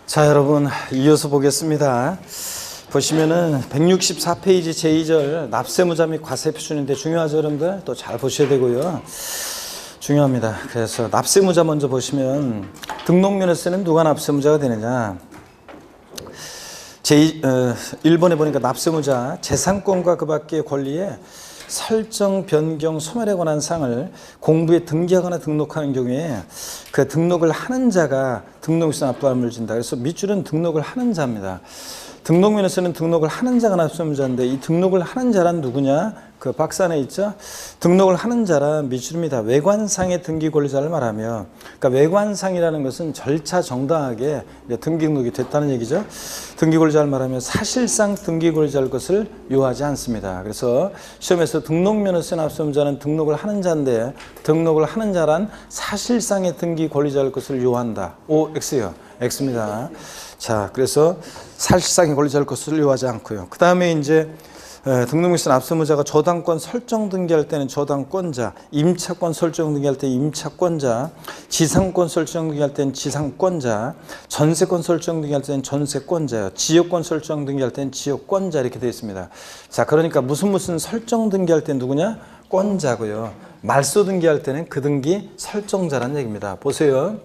자, 여러분 이어서 보겠습니다. 보시면은 164페이지 제2절 납세무자 및 과세표준인데 중요하죠, 여러분들? 또 잘 보셔야 되고요. 중요합니다. 그래서 납세무자 먼저 보시면 등록면허세는 누가 납세무자가 되느냐? 1번에 보니까 납세무자 재산권과 그 밖의 권리에 설정, 변경, 소멸에 관한 사항을 공부에 등기하거나 등록하는 경우에 그 등록을 하는 자가 등록세 납부함을 준다. 그래서 밑줄은 등록을 하는 자입니다. 등록면허세는 등록을 하는 자가 납세무자인데 이 등록을 하는 자란 누구냐? 그 박스 안에 있죠? 등록을 하는 자란 밑줄입니다. 외관상의 등기 권리자를 말하며, 그러니까 외관상이라는 것은 절차 정당하게 등기 등록이 됐다는 얘기죠. 등기 권리자를 말하며 사실상 등기 권리자일 것을 요하지 않습니다. 그래서 시험에서 등록면허세 납세무자는 등록을 하는 자인데 등록을 하는 자란 사실상의 등기 권리자일 것을 요한다. O, X요. X입니다. 자, 그래서 사실상의 권리자일 것을 요하지 않고요. 그 다음에 이제 등록면허세 납세무자가 저당권 설정 등기할 때는 저당권자, 임차권 설정 등기할 때 임차권자, 지상권 설정 등기할 때는 지상권자, 전세권 설정 등기할 때는 전세권자요, 지역권 설정 등기할 때는 지역권자 이렇게 되어 있습니다. 자, 그러니까 무슨 설정 등기할 때는 누구냐? 권자고요. 말소 등기할 때는 그 등기 설정자라는 얘기입니다. 보세요.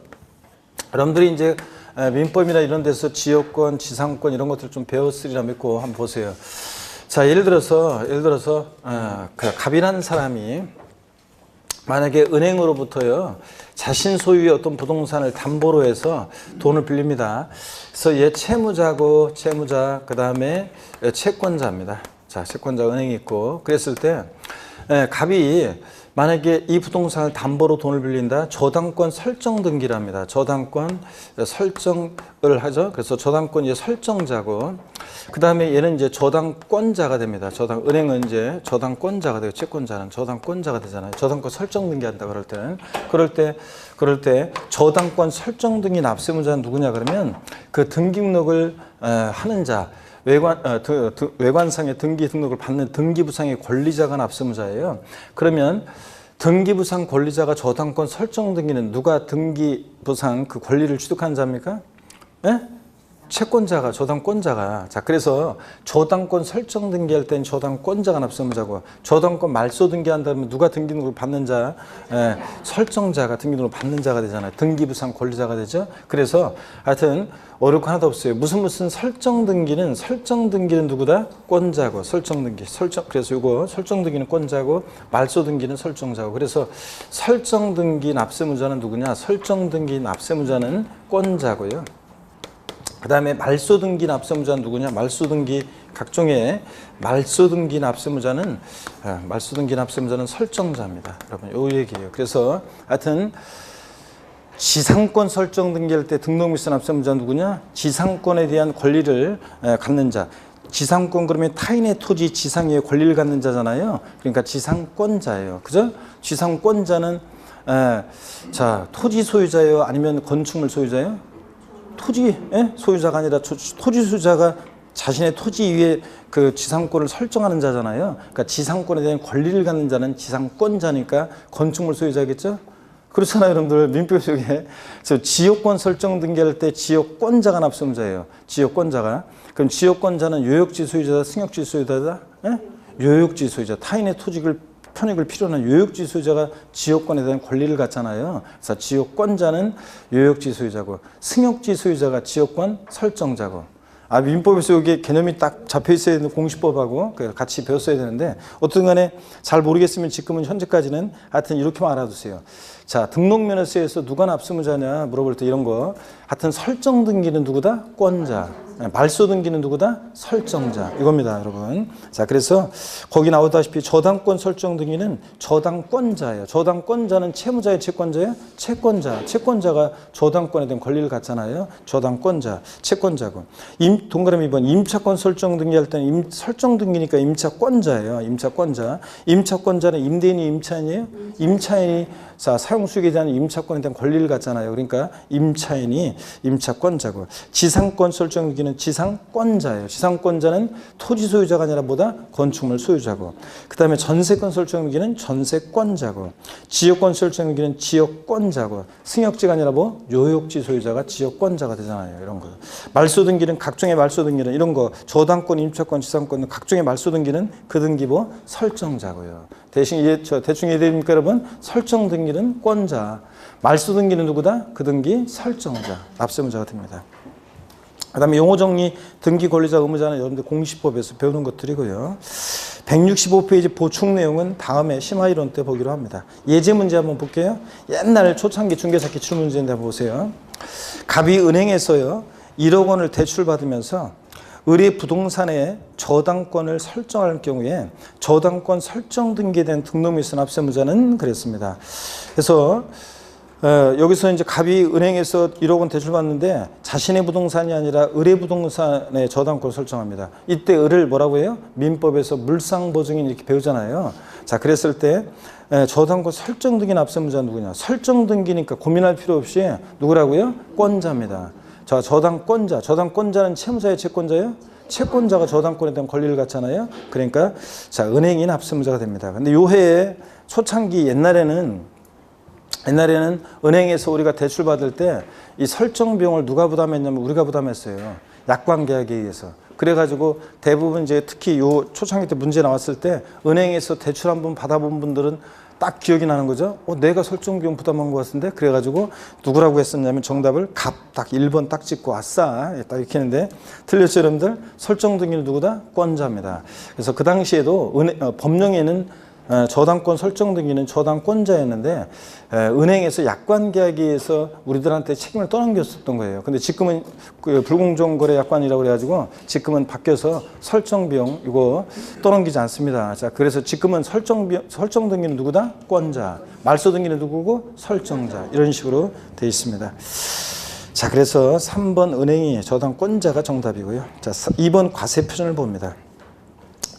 여러분들이 이제 민법이나 이런 데서 지역권, 지상권 이런 것들 좀 배웠으리라 믿고 한번 보세요. 자, 예를 들어서 그 갑이라는 사람이 만약에 은행으로부터요 자신 소유의 어떤 부동산을 담보로 해서 돈을 빌립니다. 그래서 얘 채무자고 채무자 그 다음에 채권자입니다. 자, 채권자 은행이 있고 그랬을 때 갑이 만약에 이 부동산을 담보로 돈을 빌린다. 저당권 설정 등기를 합니다. 저당권 설정을 하죠. 그래서 저당권 이제 설정자고, 그 다음에 얘는 이제 저당권자가 됩니다. 은행은 이제 저당권자가 되고, 채권자는 저당권자가 되잖아요. 저당권 설정 등기한다. 그럴 때 저당권 설정 등기 납세무자는 누구냐 그러면 그 등기 등록을 하는 자. 외관상의 등기 등록을 받는 등기부상의 권리자가 납세무자예요. 그러면 등기부상 권리자가 저당권 설정 등기는 누가 등기부상 그 권리를 취득한 자입니까? 네? 채권자가, 저당권자가. 자, 그래서 저당권 설정 등기할 때는 저당권자가 납세무자고, 저당권 말소 등기한다면 누가 등기 등록을 받는 자? 설정자가 등기 등록을 받는 자가 되잖아요. 등기부상 권리자가 되죠. 그래서 하여튼 어렵고 하나도 없어요. 무슨 설정 등기는 누구다? 권자고, 설정 등기. 그래서 이거 설정 등기는 권자고, 말소 등기는 설정자고. 그래서 설정 등기 납세무자는 누구냐? 설정 등기 납세무자는 권자고요. 그 다음에 말소등기 납세무자는 누구냐? 말소등기 각종의 말소등기 납세무자는 설정자입니다. 여러분, 요 얘기예요. 그래서 하여튼 지상권 설정 등기할 때 등록물세 납세무자는 누구냐? 지상권에 대한 권리를 갖는 자. 지상권 그러면 타인의 토지 지상의 권리를 갖는 자잖아요. 그러니까 지상권자예요. 그죠? 지상권자는 자, 토지 소유자예요? 아니면 건축물 소유자예요? 토지 소유자가 아니라 토지 소유자가 자신의 토지 위에 그 지상권을 설정하는 자잖아요. 그러니까 지상권에 대한 권리를 갖는 자는 지상권자니까 건축물 소유자겠죠. 그렇잖아요, 여러분들. 민법 속에 지역권 설정 등기할 때 지역권자가 납세무자예요. 지역권자가. 그럼 지역권자는 요역지 소유자다, 승역지 소유자다? 요역지 소유자. 타인의 토지를 편익을 필요로 하는 요역지 소유자가 지역권에 대한 권리를 갖잖아요. 그래서 지역권자는 요역지 소유자고, 승역지 소유자가 지역권 설정자고. 민법에서 여기 개념이 딱 잡혀 있어야 되는 공시법하고 같이 배웠어야 되는데 어떤 간에 잘 모르겠으면 지금은 현재까지는 하여튼 이렇게만 알아두세요. 자, 등록면허세에서 누가 납세무자냐 물어볼 때 이런 거. 하여튼 설정 등기는 누구다? 권자. 말소 등기는 누구다? 설정자. 이겁니다, 여러분. 자, 그래서 거기 나오다시피 저당권 설정 등기는 저당권자예요. 저당권자는 채무자의 채권자예요? 채권자. 채권자가 저당권에 대한 권리를 갖잖아요. 저당권자, 채권자고. 동그라미 2번 임차권 설정 등기할 때는 설정 등기니까 임차권자예요. 임차권자. 임차권자는 임대인이 임차인이에요? 임차인이 자, 사용수익에 대한 임차권에 대한 권리를 갖잖아요. 그러니까 임차인이 임차권자고, 지상권 설정기는 지상권자예요. 지상권자는 토지 소유자가 아니라 뭐다? 건축물 소유자고, 그 다음에 전세권 설정기는 전세권자고, 지역권 설정기는 지역권자고, 승역지가 아니라 뭐? 요역지 소유자가 지역권자가 되잖아요. 이런 거. 말소등기는 각종의 말소등기는 이런 거, 저당권, 임차권, 지상권 각종의 말소등기는 그 등기부 설정자고요. 대신 대충 이해됩니까 여러분? 설정 등기는 권자, 말소 등기는 누구다? 그 등기 설정자, 납세무자가 됩니다. 그 다음에 용어 정리, 등기 권리자 의무자는 여러분들 공시법에서 배우는 것들이고요. 165페이지 보충 내용은 다음에 심화이론 때 보기로 합니다. 예제 문제 한번 볼게요. 옛날 초창기 중개사 기출문제인데 한번 보세요. 갑이 은행에서요 1억 원을 대출받으면서 의뢰 부동산의 저당권을 설정할 경우에 저당권 설정 등기에 대한 등록 및 납세무자는 그랬습니다. 그래서 여기서 이제 갑이 은행에서 1억 원 대출받는데 자신의 부동산이 아니라 의뢰 부동산의 저당권을 설정합니다. 이때 의를 뭐라고 해요? 민법에서 물상보증인 이렇게 배우잖아요. 자, 그랬을 때 저당권 설정 등기 납세무자는 누구냐? 설정 등기니까 고민할 필요 없이 누구라고요? 권자입니다. 자, 저당권자는 채무자의 채권자예요? 채권자가 저당권에 대한 권리를 갖잖아요. 그러니까 자, 은행이 납세무자가 됩니다. 근데 요 해에 초창기 옛날에는 은행에서 우리가 대출 받을 때 이 설정 비용을 누가 부담했냐면 우리가 부담했어요. 약관 계약에 의해서. 그래가지고 대부분 이제 특히 요 초창기 때 문제 나왔을 때 은행에서 대출 한번 받아본 분들은 딱 기억이 나는 거죠. 내가 설정 비용 부담한 것 같은데. 그래가지고 누구라고 했었냐면 정답을 갑 딱 1번 딱 찍고 아싸 딱 이렇게 했는데 틀렸죠 여러분들? 설정 등기는 누구다? 권자입니다. 그래서 그 당시에도 법령에는 저당권 설정 등기는 저당권자였는데 은행에서 약관 계약에 의해서 우리들한테 책임을 떠넘겼었던 거예요. 근데 지금은 그 불공정 거래 약관이라고 그래가지고 지금은 바뀌어서 설정 비용 이거 떠넘기지 않습니다. 자, 그래서 지금은 설정 등기는 누구다? 권자. 말소 등기는 누구고? 설정자. 이런 식으로 돼 있습니다. 자, 그래서 3번 은행이 저당권자가 정답이고요. 자, 2번 과세 표준을 봅니다.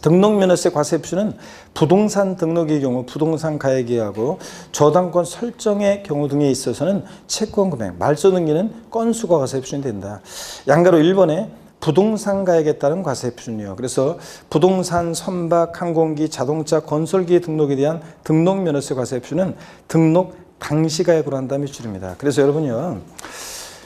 등록면허세 과세 표준은 부동산 등록의 경우 부동산 가액이하고 저당권 설정의 경우 등에 있어서는 채권 금액, 말소 등기는 건수가 과세 표준이 된다. 양가로 1번에 부동산 가액에 따른 과세 표준이요. 그래서 부동산, 선박, 항공기, 자동차, 건설기의 등록에 대한 등록면허세 과세 표준은 등록 당시 가액으로 한다면 줄입니다. 그래서 여러분요.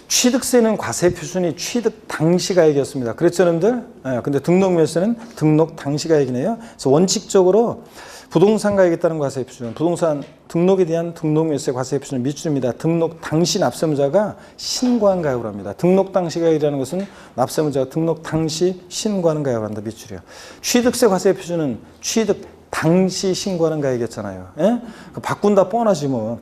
취득세는 과세 표준이 취득 당시 가액이었습니다. 그렇죠, 여러분들? 근데 등록면허세는 등록 당시 가액이네요. 그래서 원칙적으로 부동산 가액에 따른 과세 표준, 부동산 등록에 대한 등록면허세 과세 표준은 밑줄입니다. 등록 당시 납세무자가 신고한 가액으로 합니다. 등록 당시 가액이라는 것은 납세무자가 등록 당시 신고하는 가액을 한다. 밑줄이요. 취득세 과세 표준은 취득 당시 신고하는 가액이었잖아요. 예? 바꾼다 뻔하지 뭐.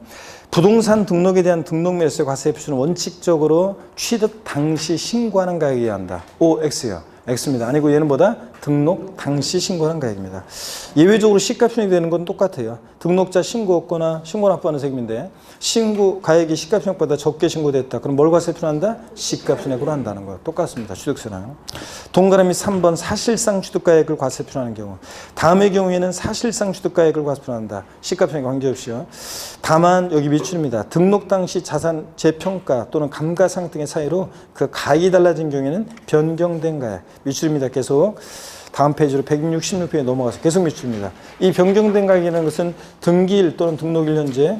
부동산 등록에 대한 등록면허세 과세 표준은 원칙적으로 취득 당시 신고하는 가액이어야 한다. OX요. X입니다. 아니고 얘는 뭐다? 등록 당시 신고하는 가액입니다. 예외적으로 시가편이 되는 건 똑같아요. 등록자 신고 없거나 신고 납부하는 세금인데 신고 가액이 시가편액보다 적게 신고됐다. 그럼 뭘 과세 표준한다? 시가편액으로 한다는 거예요. 똑같습니다. 취득세랑. 동그라미 3번 사실상 취득가액을 과세 표준하는 경우. 다음의 경우에는 사실상 취득가액을 과세 표준한다. 시가편액 관계없이요. 다만 여기 밑줄입니다. 등록 당시 자산 재평가 또는 감가상각 등의 사이로 그 가액이 달라진 경우에는 변경된 가액. 밑줄입니다. 계속. 다음 페이지로 166페이지에 넘어가서 계속 밑줄입니다. 이 변경된 가액이라는 것은 등기일 또는 등록일 현재,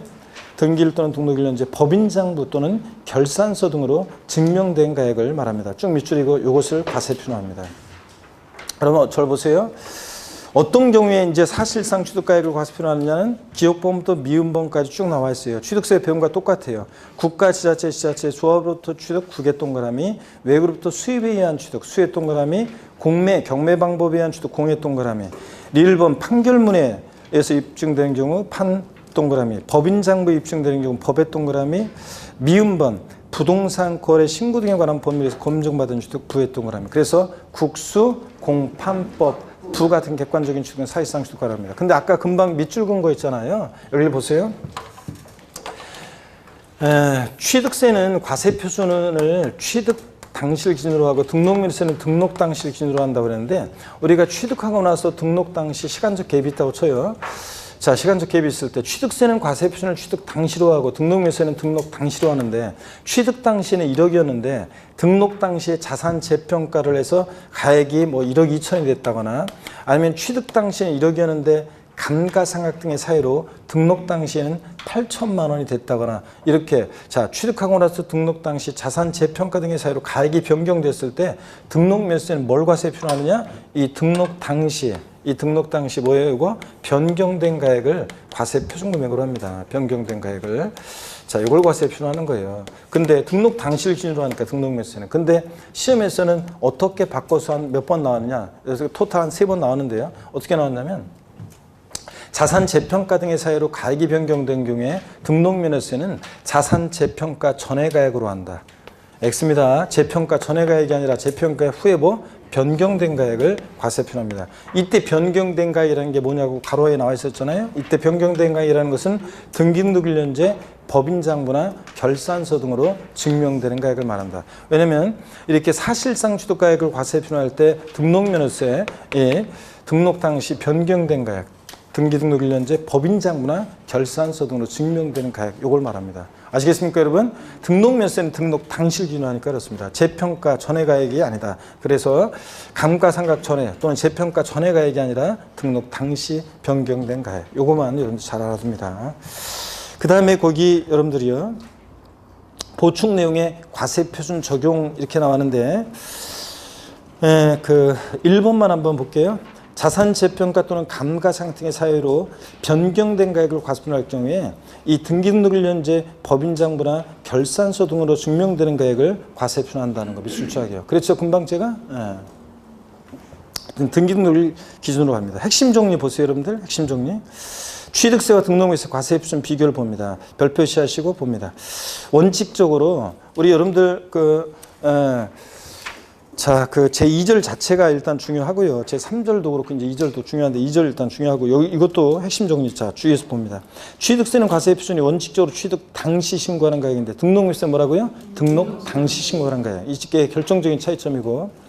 법인장부 또는 결산서 등으로 증명된 가액을 말합니다. 쭉 밑줄이고 이것을 과세 표준합니다. 그러면 절 보세요. 어떤 경우에 이제 사실상 취득가액을 과세 표준하느냐는 기업범부터 미음범까지 쭉 나와 있어요. 취득세 배움과 똑같아요. 국가, 지자체, 조합으로부터 취득 9개 동그라미, 외국으로부터 수입에 의한 취득, 수의 동그라미, 공매, 경매 방법에 의한 취득, 공의 동그라미, 리을범, 판결문에서 입증되는 경우 판 동그라미, 법인장부에 입증되는 경우 법의 동그라미, 미음범, 부동산 거래 신고 등에 관한 법률에서 검증받은 취득, 부의 동그라미. 그래서 국수, 공판법, 부 같은 객관적인 취득은 사실상 취득가랍니다. 근데 아까 금방 밑줄 긋은 거 있잖아요. 여기 보세요. 취득세는 과세 표준을 취득 당시를 기준으로 하고 등록면허세는 등록 당시를 기준으로 한다고 그랬는데 우리가 취득하고 나서 등록 당시 시간적 갭이 있다고 쳐요. 자, 시간적 갭이 있을 때 취득세는 과세 표준을 취득 당시로 하고 등록매수세는 등록 당시로 하는데 취득 당시에는 1억이었는데 등록 당시에 자산 재평가를 해서 가액이 뭐 1억 2천이 됐다거나 아니면 취득 당시에는 1억이었는데 감가상각 등의 사유로 등록 당시에는 8천만 원이 됐다거나 이렇게 자 취득하고 나서 등록 당시 자산 재평가 등의 사유로 가액이 변경됐을 때 등록 매수세는 뭘 과세 표준하느냐? 이 등록 당시 뭐예요? 이거 변경된 가액을 과세 표준 금액으로 합니다. 변경된 가액을 자 이걸 과세 표준하는 거예요. 근데 등록 당시를 기준으로 하니까 등록 매수세는 근데 시험에서는 어떻게 바꿔서 한 몇 번 나왔느냐? 그래서 토탈 한 3번 나왔는데요. 어떻게 나왔냐면 자산 재평가 등의 사유로 가액이 변경된 경우에 등록 면허세는 자산 재평가 전의 가액으로 한다. X입니다. 재평가 전의 가액이 아니라 재평가 후에 뭐 변경된 가액을 과세 표준합니다. 이때 변경된 가액이라는 게 뭐냐고 가로에 나와 있었잖아요. 이때 변경된 가액이라는 것은 등기등록 1년제 법인장부나 결산서 등으로 증명되는 가액을 말한다. 왜냐하면 이렇게 사실상 취득가액을 과세 표준할 때 등록면허세 등록 당시 변경된 가액 등기등록 1년제 법인장부나 결산서 등으로 증명되는 가액 요걸 말합니다. 아시겠습니까 여러분? 등록면세는 등록 당시를 기준하니까 그렇습니다. 재평가 전의 가액이 아니다. 그래서 감가상각 전에 또는 재평가 전의 가액이 아니라 등록 당시 변경된 가액 요거만 여러분들 잘 알아둡니다. 그 다음에 거기 여러분들이요 보충 내용에 과세 표준 적용 이렇게 나왔는데 그 1번만 한번 볼게요. 자산 재평가 또는 감가상각 등의 사유로 변경된 가액을 과세표준할 경우에 이 등기등록 1년제 법인장부나 결산서 등으로 증명되는 가액을 과세표준한다는 거 미술조학이에요. 그렇죠? 금방 제가 등기등록 기준으로 합니다. 핵심 정리 보세요, 여러분들. 핵심 정리. 취득세와 등록매세 과세 표준 비교를 봅니다. 별 표시하시고 봅니다. 원칙적으로 우리 여러분들 자, 그 제2절 자체가 일단 중요하고요. 제3절도 그렇고 이제 2절도 중요한데 2절 일단 중요하고 이것도 핵심 정리자 주의해서 봅니다. 취득세는 과세 표준이 원칙적으로 취득 당시 신고하는 가액인데 등록매세 뭐라고요? 등록 당시 신고하는 가액. 이게 결정적인 차이점이고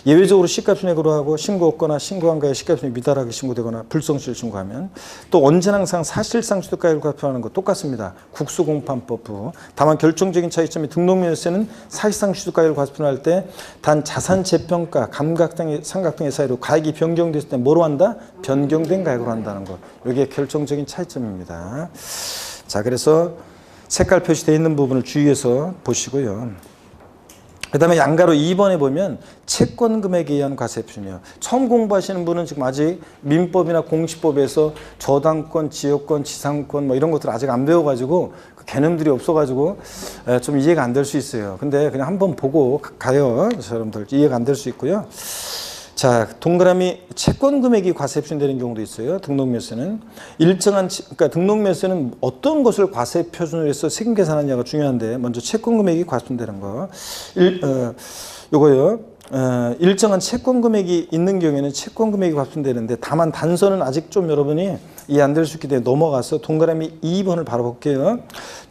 예외적으로 시가순액으로 하고 신고 없거나 신고한 가액 시가순액 미달하게 신고되거나 불성실 신고하면 또 언제나 항상 사실상 취득가액을 과표하는 거 똑같습니다. 국수공판법부. 다만 결정적인 차이점이 등록면세는 사실상 취득가액을 과표할 때 단 자산 재평가, 감각 등의 상각 등의 사이로 가액이 변경됐을 때 뭐로 한다? 변경된 가액으로 한다는 것. 이게 결정적인 차이점입니다. 자, 그래서 색깔 표시되어 있는 부분을 주의해서 보시고요. 그 다음에 양가로 2번에 보면 채권 금액에 의한 과세 표준이요. 처음 공부하시는 분은 지금 아직 민법이나 공시법에서 저당권, 지역권, 지상권 뭐 이런 것들 아직 안 배워가지고 그 개념들이 없어가지고 좀 이해가 안 될 수 있어요. 근데 그냥 한번 보고 가요. 여러분들 이해가 안 될 수 있고요. 자, 동그라미 채권 금액이 과세 표준되는 경우도 있어요. 등록매수는 일정한 그러니까 등록매수는 어떤 것을 과세 표준으로 해서 세금 계산하느냐가 중요한데 먼저 채권 금액이 과세되는 거. 요거요. 일정한 채권 금액이 있는 경우에는 채권 금액이 과세되는데 다만 단서는 아직 좀 여러분이 이해 안 될 수 있기 때문에 넘어가서 동그라미 2번을 바로 볼게요.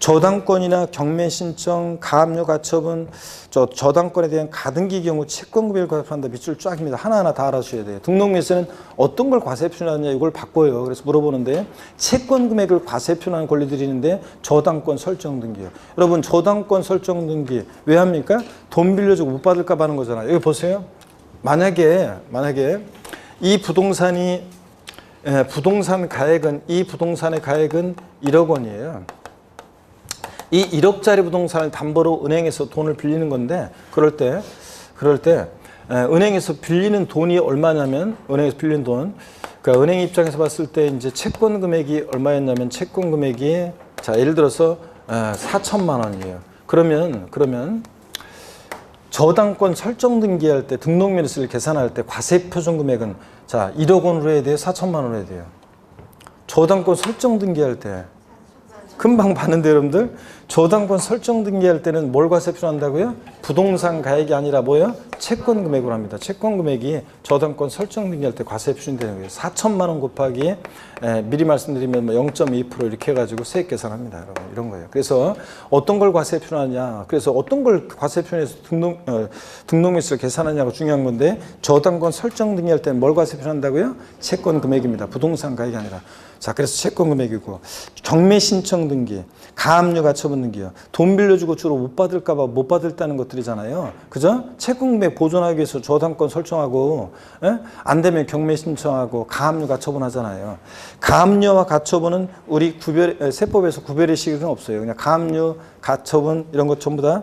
저당권이나 경매 신청, 가압류 가처분, 저당권에 대한 가등기 경우 채권 금액을 과세한다. 밑줄 쫙입니다. 하나하나 다 알아주셔야 돼요. 등록매수는 어떤 걸 과세 표준하느냐 이걸 바꿔요. 그래서 물어보는데 채권 금액을 과세 표준하는 권리들이 있는데 저당권 설정 등기요. 여러분 저당권 설정 등기 왜 합니까? 돈 빌려주고 못 받을까 봐 하는 거잖아요. 여기 보세요. 만약에 이 부동산이 부동산 가액은 이 부동산의 가액은 1억 원이에요. 이 1억짜리 부동산을 담보로 은행에서 돈을 빌리는 건데 그럴 때 은행에서 빌리는 돈이 얼마냐면 은행에서 빌린 돈 그러니까 은행 입장에서 봤을 때 이제 채권 금액이 얼마였냐면 채권 금액이 자 예를 들어서 4천만 원이에요. 그러면 저당권 설정 등기할 때 등록면허세를 계산할 때 과세 표준 금액은 자 1억 원으로 해야 돼요? 4천만 원으로 해야 돼요? 저당권 설정 등기할 때 금방 봤는데 여러분들 저당권 설정 등기할 때는 뭘 과세 표준한다고요? 부동산 가액이 아니라 뭐예요? 채권 금액으로 합니다. 채권 금액이 저당권 설정 등기할 때 과세 표준되는 거예요. 4천만 원 곱하기 미리 말씀드리면 0.2% 이렇게 해가지고 세액 계산합니다. 여러분. 이런 거예요. 그래서 어떤 걸 과세 표준하냐? 그래서 어떤 걸 과세 표준해서 등록밀세를 계산하냐가 중요한 건데 저당권 설정 등기할 때는 뭘 과세 표준한다고요? 채권 금액입니다. 부동산 가액이 아니라. 자, 그래서 채권 금액이고 경매 신청 등기, 가압류 가처분 등기요. 돈 빌려주고 주로 못 받을까봐 못 받을다는 것들이잖아요. 그죠? 채권 금액 보존하기 위해서 저당권 설정하고 안 되면 경매 신청하고 가압류 가처분 하잖아요. 가압류와 가처분은 우리 세법에서 구별의 시기가 없어요. 그냥 가압류, 가처분 이런 것 전부 다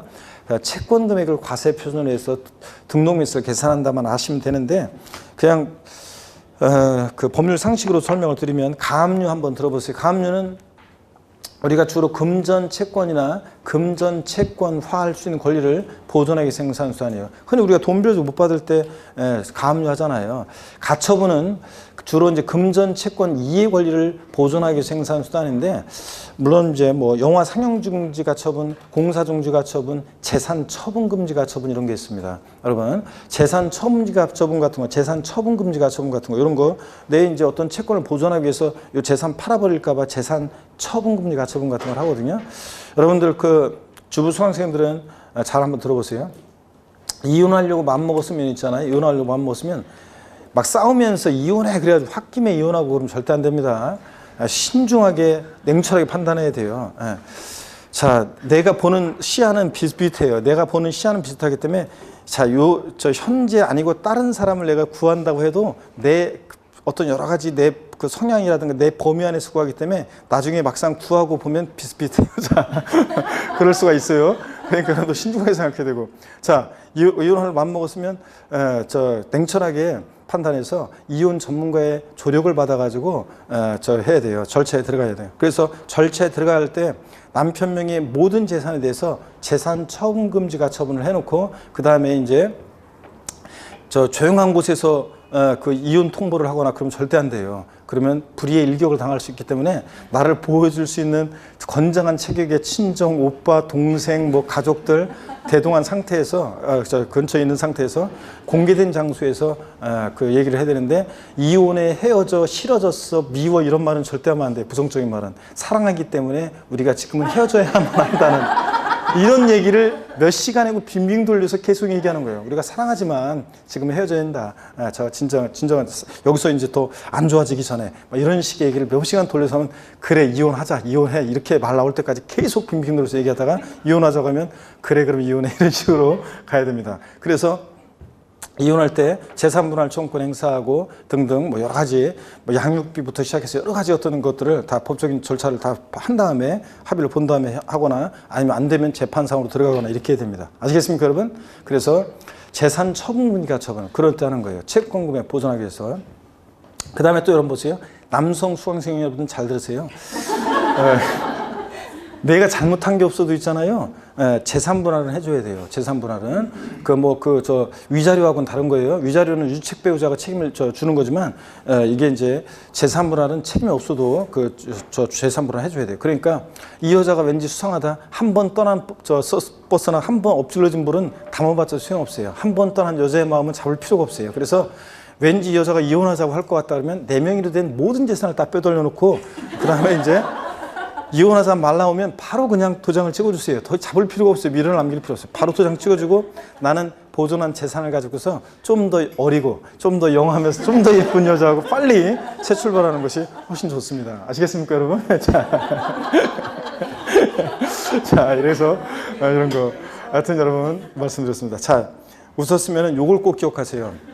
채권 금액을 과세 표준해서 등록밀세를 계산한다만 아시면 되는데 그냥 그 법률 상식으로 설명을 드리면 가압류 한번 들어보세요. 가압류는 우리가 주로 금전 채권이나 금전 채권화할 수 있는 권리를 보존하기 위해 생산한 수단이에요. 흔히 우리가 돈 빌려주고 못 받을 때 가압류 하잖아요. 가처분은 주로 이제 금전 채권 이해 권리를 보존하기 위해 생산한 수단인데 물론 이제 뭐 영화 상영 중지 가처분, 공사 중지 가처분, 재산 처분 금지 가처분 이런 게 있습니다. 여러분 재산 처분 가처분 같은 거, 재산 처분 금지 가처분 같은 거 이런 거 내 이제 어떤 채권을 보존하기 위해서 이 재산 팔아버릴까봐 재산 처분 금지 가처분 같은 걸 하거든요. 여러분들 그 주부 수강생들은 잘 한번 들어보세요. 이혼하려고 마음먹었으면 있잖아요. 이혼하려고 마음먹었으면 막 싸우면서 이혼해 그래가지고 홧김에 이혼하고 그러면 절대 안 됩니다. 신중하게 냉철하게 판단해야 돼요. 자, 내가 보는 시야는 비슷비슷해요. 내가 보는 시야는 비슷하기 때문에 자, 저 현재 아니고 다른 사람을 내가 구한다고 해도 내 어떤 여러 가지 내 그 성향이라든가 내 범위 안에서 구하기 때문에 나중에 막상 구하고 보면 비슷비슷해요. 자, 그럴 수가 있어요. 그러니까 또 신중하게 생각해야 되고. 자, 이혼을 맘먹었으면 저 냉철하게 판단해서 이혼 전문가의 조력을 받아가지고 저 해야 돼요. 절차에 들어가야 돼요. 그래서 절차에 들어갈 때 남편 명의 모든 재산에 대해서 재산 처분 금지 가처분을 해놓고 그 다음에 이제 저 조용한 곳에서 그 이혼 통보를 하거나 그러면 절대 안 돼요. 그러면 불의의 일격을 당할 수 있기 때문에 나를 보호해줄 수 있는 건장한 체격의 친정, 오빠, 동생, 뭐 가족들 대동한 상태에서 저 근처에 있는 상태에서 공개된 장소에서 그 얘기를 해야 되는데 이혼에 헤어져 싫어졌어 미워 이런 말은 절대 하면 안 돼. 부정적인 말은 사랑하기 때문에 우리가 지금은 헤어져야만 한다는 이런 얘기를 몇 시간이고 빙빙 돌려서 계속 얘기하는 거예요. 우리가 사랑하지만 지금 헤어져야 된다. 저 진정한 여기서 이제 더 안 좋아지기 전에 이런 식의 얘기를 몇 시간 돌려서 하면 그래 이혼하자 이혼해 이렇게 말 나올 때까지 계속 빙빙 돌려서 얘기하다가 이혼하자고 하면 그래 그럼 이혼해 이런 식으로 가야 됩니다. 그래서 이혼할 때 재산분할 청구권 행사하고 등등 뭐 여러 가지 뭐 양육비부터 시작해서 여러 가지 어떤 것들을 다 법적인 절차를 다 한 다음에 합의를 본 다음에 하거나 아니면 안 되면 재판상으로 들어가거나 이렇게 해야 됩니다. 아시겠습니까 여러분? 그래서 재산 처분 가처분 그럴 때 하는 거예요. 채권 금액 보존하기 위해서. 그 다음에 또 여러분 보세요. 남성 수강생 여러분 잘 들으세요. 내가 잘못한 게 없어도 있잖아요. 재산 분할은 해줘야 돼요. 재산 분할은 저 위자료하고는 다른 거예요. 위자료는 유책 배우자가 책임을 주는 거지만 이게 이제 재산 분할은 책임이 없어도 저 재산 분할 해줘야 돼요. 그러니까 이 여자가 왠지 수상하다. 한 번 떠난 버스나 한 번 엎질러진 볼은 담아봤자 소용없어요. 한 번 떠난 여자의 마음은 잡을 필요가 없어요. 그래서 왠지 이 여자가 이혼하자고 할 것 같다 그러면 4명이로 된 모든 재산을 다 빼돌려 놓고 그 다음에 이제 이혼하자 말 나오면 바로 그냥 도장을 찍어주세요. 더 잡을 필요가 없어요. 미련을 남길 필요 없어요. 바로 도장 찍어주고 나는 보존한 재산을 가지고서 좀 더 어리고 좀 더 영하면서 좀 더 예쁜 여자하고 빨리 새 출발하는 것이 훨씬 좋습니다. 아시겠습니까 여러분? 자 이래서 이런 거 하여튼 여러분 말씀드렸습니다. 자 웃었으면 요걸 꼭 기억하세요.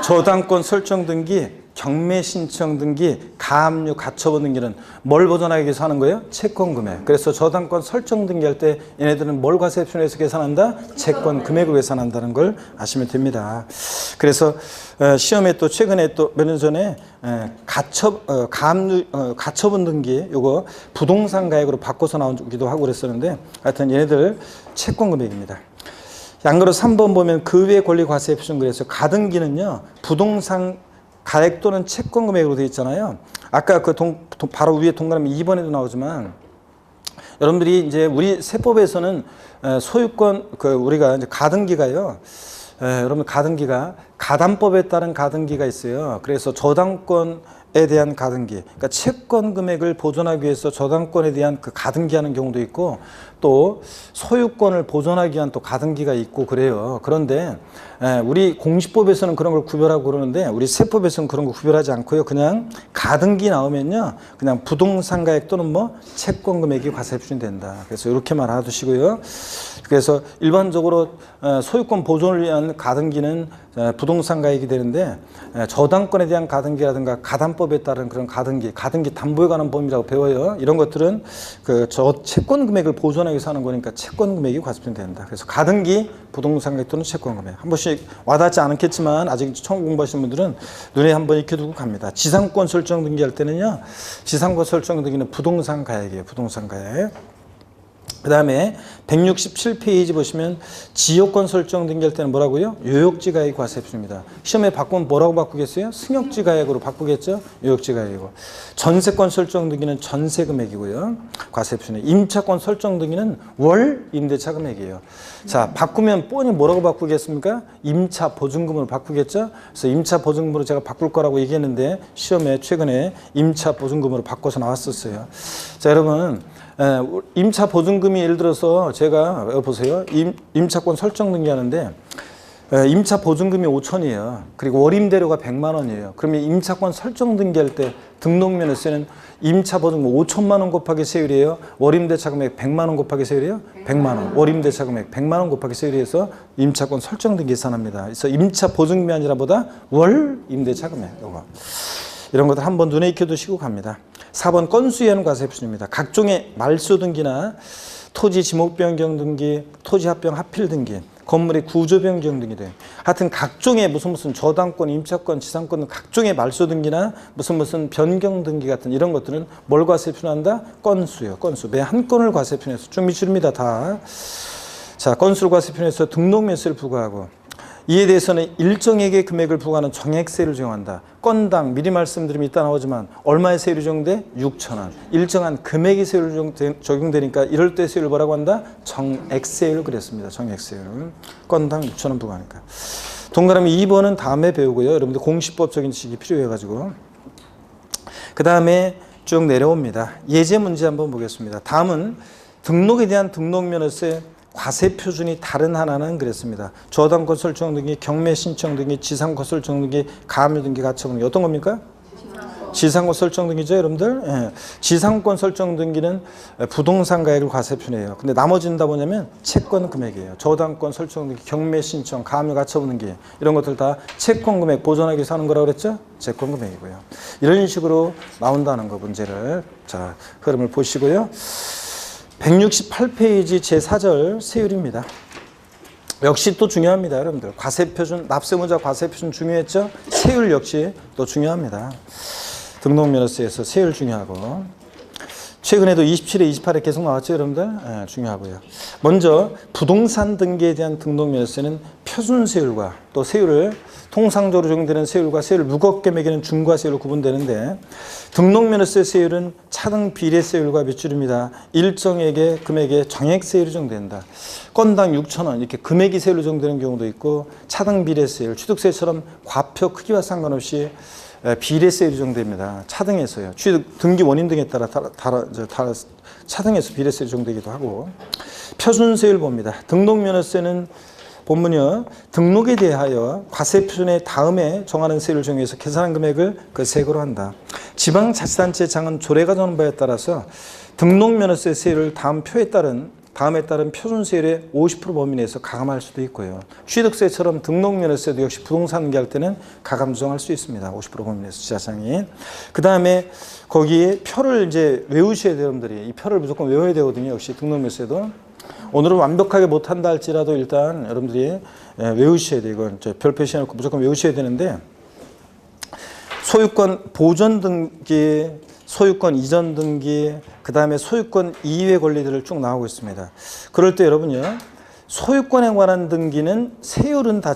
저당권 설정 등기, 경매 신청 등기, 가압류 가처분 등기는 뭘 보존하기 위해서 하는 거예요? 채권 금액. 그래서 저당권 설정 등기할 때 얘네들은 뭘 과세 표준해서 계산한다? 채권 금액을 계산한다는 걸 아시면 됩니다. 그래서 시험에 또 최근에 또 몇 년 전에 가처분 등기 요거 부동산 가액으로 바꿔서 나오기도 하고 그랬었는데 하여튼 얘네들 채권 금액입니다. 양거로 3번 보면 그 외 권리 과세 표준 그래서 가등기는요 부동산 가액 또는 채권 금액으로 되어 있잖아요. 아까 그 바로 위에 동그라미 2번에도 나오지만 여러분들이 이제 우리 세법에서는 소유권 우리가 이제 가등기가요. 여러분 가등기가 가담법에 따른 가등기가 있어요. 그래서 저당권에 대한 가등기, 그러니까 채권 금액을 보존하기 위해서 저당권에 대한 그 가등기하는 경우도 있고 또 소유권을 보존하기 위한 또 가등기가 있고 그래요. 그런데 우리 공시법에서는 그런 걸 구별하고 그러는데 우리 세법에서는 그런 거 구별하지 않고요. 그냥 가등기 나오면요, 그냥 부동산 가액 또는 뭐 채권 금액이 과세 표준이 된다. 그래서 이렇게만 알아두시고요. 그래서 일반적으로 소유권 보존을 위한 가등기는 부동산 가액이 되는데 저당권에 대한 가등기라든가 가담법에 따른 그런 가등기 담보에 관한 법이라고 배워요. 이런 것들은 그 채권 금액을 보존하기 위해서 하는 거니까 채권 금액이 과세표준이 된다. 그래서 가등기, 부동산 가액 또는 채권 금액. 한 번씩 와닿지 않겠지만 아직 처음 공부하시는 분들은 눈에 한번 익혀두고 갑니다. 지상권 설정 등기할 때는요, 지상권 설정 등기는 부동산 가액이에요. 부동산 가액. 그 다음에 167페이지 보시면 지역권 설정 등기할 때는 뭐라고요? 요역지 가액 과세 표준입니다. 시험에 바꾸면 뭐라고 바꾸겠어요? 승역지 가액으로 바꾸겠죠? 요역지 가액이고. 전세권 설정 등기는 전세 금액이고요. 과세 표준. 임차권 설정 등기는 월 임대차 금액이에요. 자, 바꾸면 뻔히 뭐라고 바꾸겠습니까? 임차 보증금으로 바꾸겠죠? 그래서 임차 보증금으로 제가 바꿀 거라고 얘기했는데 시험에 최근에 임차 보증금으로 바꿔서 나왔었어요. 자, 여러분. 임차 보증금이 예를 들어서 제가 보세요. 임차권 설정 등기하는데 임차 보증금이 5천이에요. 그리고 월임대료가 100만 원이에요. 그러면 임차권 설정 등기할 때 등록면허세는 임차 보증금 5천만 원 곱하기 세율이에요. 월임대차 금액 100만 원 곱하기 세율이에요. 100만 원. 월임대차 금액 100만 원 곱하기 세율에서 임차권 설정 등기 계산합니다. 그래서 임차 보증금이 아니라 보다 월 임대차 금액. 요거. 이런 것들 한번 눈에 익혀두시고 갑니다. 4번 건수에는 과세 표준입니다. 각종의 말소 등기나 토지 지목 변경 등기, 토지 합병 합필 등기, 건물의 구조 변경 등기 등 하여튼 각종의 무슨 저당권, 임차권, 지상권 각종의 말소 등기나 무슨 변경 등기 같은 이런 것들은 뭘 과세 표준한다? 건수요. 건수. 매 한 건을 과세 표준해서 쭉 미치릅니다. 다. 자, 건수를 과세 표준해서 등록면세를 부과하고 이에 대해서는 일정액의 금액을 부과하는 정액세를 적용한다. 건당 미리 말씀드리면 이따 나오지만 얼마의 세율이 적용돼? 6,000원. 일정한 금액의 세율이 적용되니까 이럴 때 세율을 뭐라고 한다? 정액세율 그랬습니다. 정액세율. 건당 6,000원 부과하니까. 동그라미 2번은 다음에 배우고요. 여러분들 공시법적인 지식이 필요해가지고. 그 다음에 쭉 내려옵니다. 예제 문제 한번 보겠습니다. 다음은 등록에 대한 등록면허세 과세 표준이 다른 하나는 그랬습니다. 저당권 설정 등기, 경매 신청 등기, 지상권 설정 등기, 가압류 등기 가처분 등기. 어떤 겁니까? 지상권 설정 등기죠, 여러분들. 예. 지상권 설정 등기는 부동산 가액을 과세 표준해요. 근데 나머지는 다 뭐냐면 채권 금액이에요. 저당권 설정 등기, 경매 신청, 가압류 가처분 등기 이런 것들 다 채권 금액 보존하기 위해서 하는 거라고 그랬죠? 채권 금액이고요. 이런 식으로 나온다는 거 문제를 자 흐름을 보시고요. 168페이지 제4절 세율입니다. 역시 또 중요합니다. 여러분들 과세표준, 납세문자 과세표준 중요했죠? 세율 역시 또 중요합니다. 등록면허세에서 세율 중요하고 최근에도 27회, 28회 계속 나왔죠, 여러분들? 네, 중요하고요. 먼저 부동산 등기에 대한 등록면허세는 표준세율과 또 세율을 통상적으로 적용되는 세율과 세율을 무겁게 매기는 중과세율로 구분되는데 등록면허세 세율은 차등 비례세율과 몇 줄입니다. 일정액의 금액의 정액세율이 적용된다. 건당 6,000원 이렇게 금액이 세율로 적용되는 경우도 있고 차등 비례세율, 취득세처럼 과표 크기와 상관없이 비례세율이 적용됩니다. 차등에서요. 취득 등기 원인 등에 따라 차등에서 비례세율이 적용되기도 하고 표준세율 봅니다. 등록면허세는 본문이요. 등록에 대하여 과세표준의 다음에 정하는 세율을 정해서 계산한 금액을 그 세액으로 한다. 지방자치단체 장은 조례가 정하는 바에 따라서 등록면허세 세율을 다음에 따른 표준세율의 50% 범위 내에서 가감할 수도 있고요. 취득세처럼 등록면허세도 역시 부동산 등기할 때는 가감 조정할 수 있습니다. 50% 범위 내에서 지자장이. 그 다음에 거기에 표를 이제 외우셔야 돼요, 여러분들이. 이 표를 무조건 외워야 되거든요. 역시 등록면허세도. 오늘은 완벽하게 못한다 할지라도 일단 여러분들이 외우셔야 돼요. 이건 별표 씌워놓고 무조건 외우셔야 되는데 소유권 보존 등기, 소유권 이전 등기, 그 다음에 소유권 이외 권리들을 쭉 나오고 있습니다. 그럴 때 여러분요, 소유권에 관한 등기는 세율은 다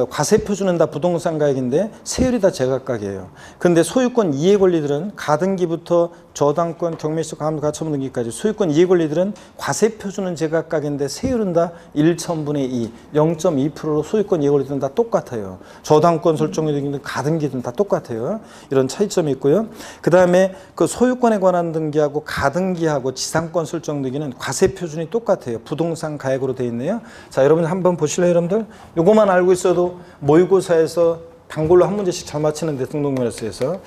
과세표준은 다 부동산 가액인데 세율이 다 제각각이에요. 그런데 소유권 이해 권리들은 가등기부터 저당권, 경매시, 가처분 등기까지 소유권 이해 권리들은 과세표준은 제각각인데 세율은 다 1,000분의 2, 0.2%로 소유권 이해 권리들은 다 똑같아요. 저당권 설정의 등기든 가등기든 다 똑같아요. 이런 차이점이 있고요. 그 다음에 그 소유권에 관한 등기하고 가등기하고 지상권 설정 등기는 과세표준이 똑같아요. 부동산 가액으로 되어 있네요. 자, 여러분 한번 보실래요, 여러분들? 요거만 알고 있어도 모의고사에서 단골로 한 문제씩 잘 맞히는데 등록면허서에서.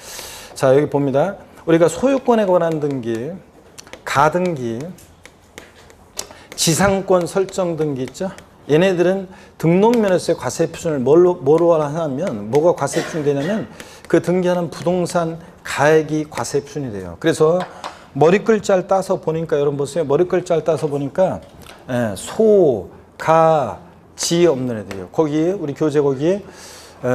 자, 여기 봅니다. 우리가 소유권에 관한 등기, 가등기, 지상권 설정 등기 있죠? 얘네들은 등록면허서의 과세표준을 뭐로 하냐면, 뭐가 과세표준이 되냐면 그 등기하는 부동산 가액이 과세표준이 돼요. 그래서 머리글자를 따서 보니까, 여러분 보세요. 머리글자를 따서 보니까 소, 가, 지 없는 애들이에요. 거기에 우리 교재 거기에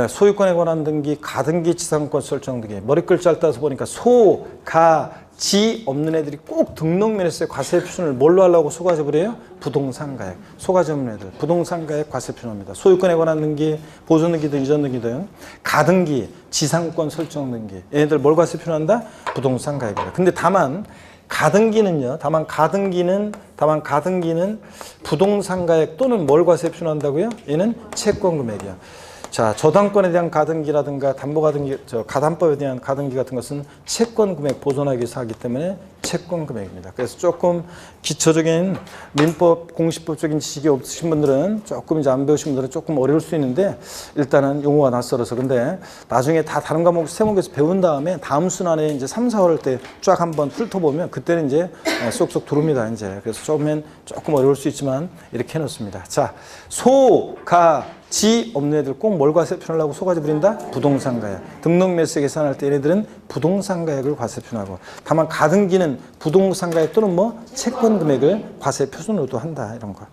소유권에 관한 등기, 가등기, 지상권 설정 등기. 머리글자를 따서 보니까 소, 가, 지 없는 애들이 꼭 등록면허서의 과세표준을 뭘로 하려고 소가집을 해요? 부동산 가액. 소가집 없는 애들. 부동산 가액 과세표준입니다. 소유권에 관한 등기, 보존 등기든 이전 등기든 가등기, 지상권 설정 등기. 얘네들 뭘 과세표준한다? 부동산 가액이다. 근데 다만 가등기는요. 다만 가등기는 부동산 가액 또는 뭘 과세표준한다고요? 얘는 채권 금액이야. 자, 저당권에 대한 가등기라든가 담보가등기, 가담법에 대한 가등기 같은 것은 채권 금액 보존하기 위해서 하기 때문에 채권 금액입니다. 그래서 조금 기초적인 민법, 공시법적인 지식이 없으신 분들은, 조금 이제 안 배우신 분들은 조금 어려울 수 있는데, 일단은 용어가 낯설어서. 근데 나중에 다 다른 과목 세 목에서 배운 다음에 다음 순환에 이제 3, 4월 때 쫙 한번 훑어보면 그때는 이제 쏙쏙 들어옵니다. 이제. 그래서 조금 어려울 수 있지만 이렇게 해놓습니다. 자, 소, 가, 지 없는 애들 꼭 뭘 과세표준하려고 소가지 부린다? 부동산 가액. 등록매수 계산할 때 얘네들은 부동산 가액을 과세표준하고, 다만 가등기는 부동산 가액 또는 채권 금액을 과세표준으로도 한다. 이런 거.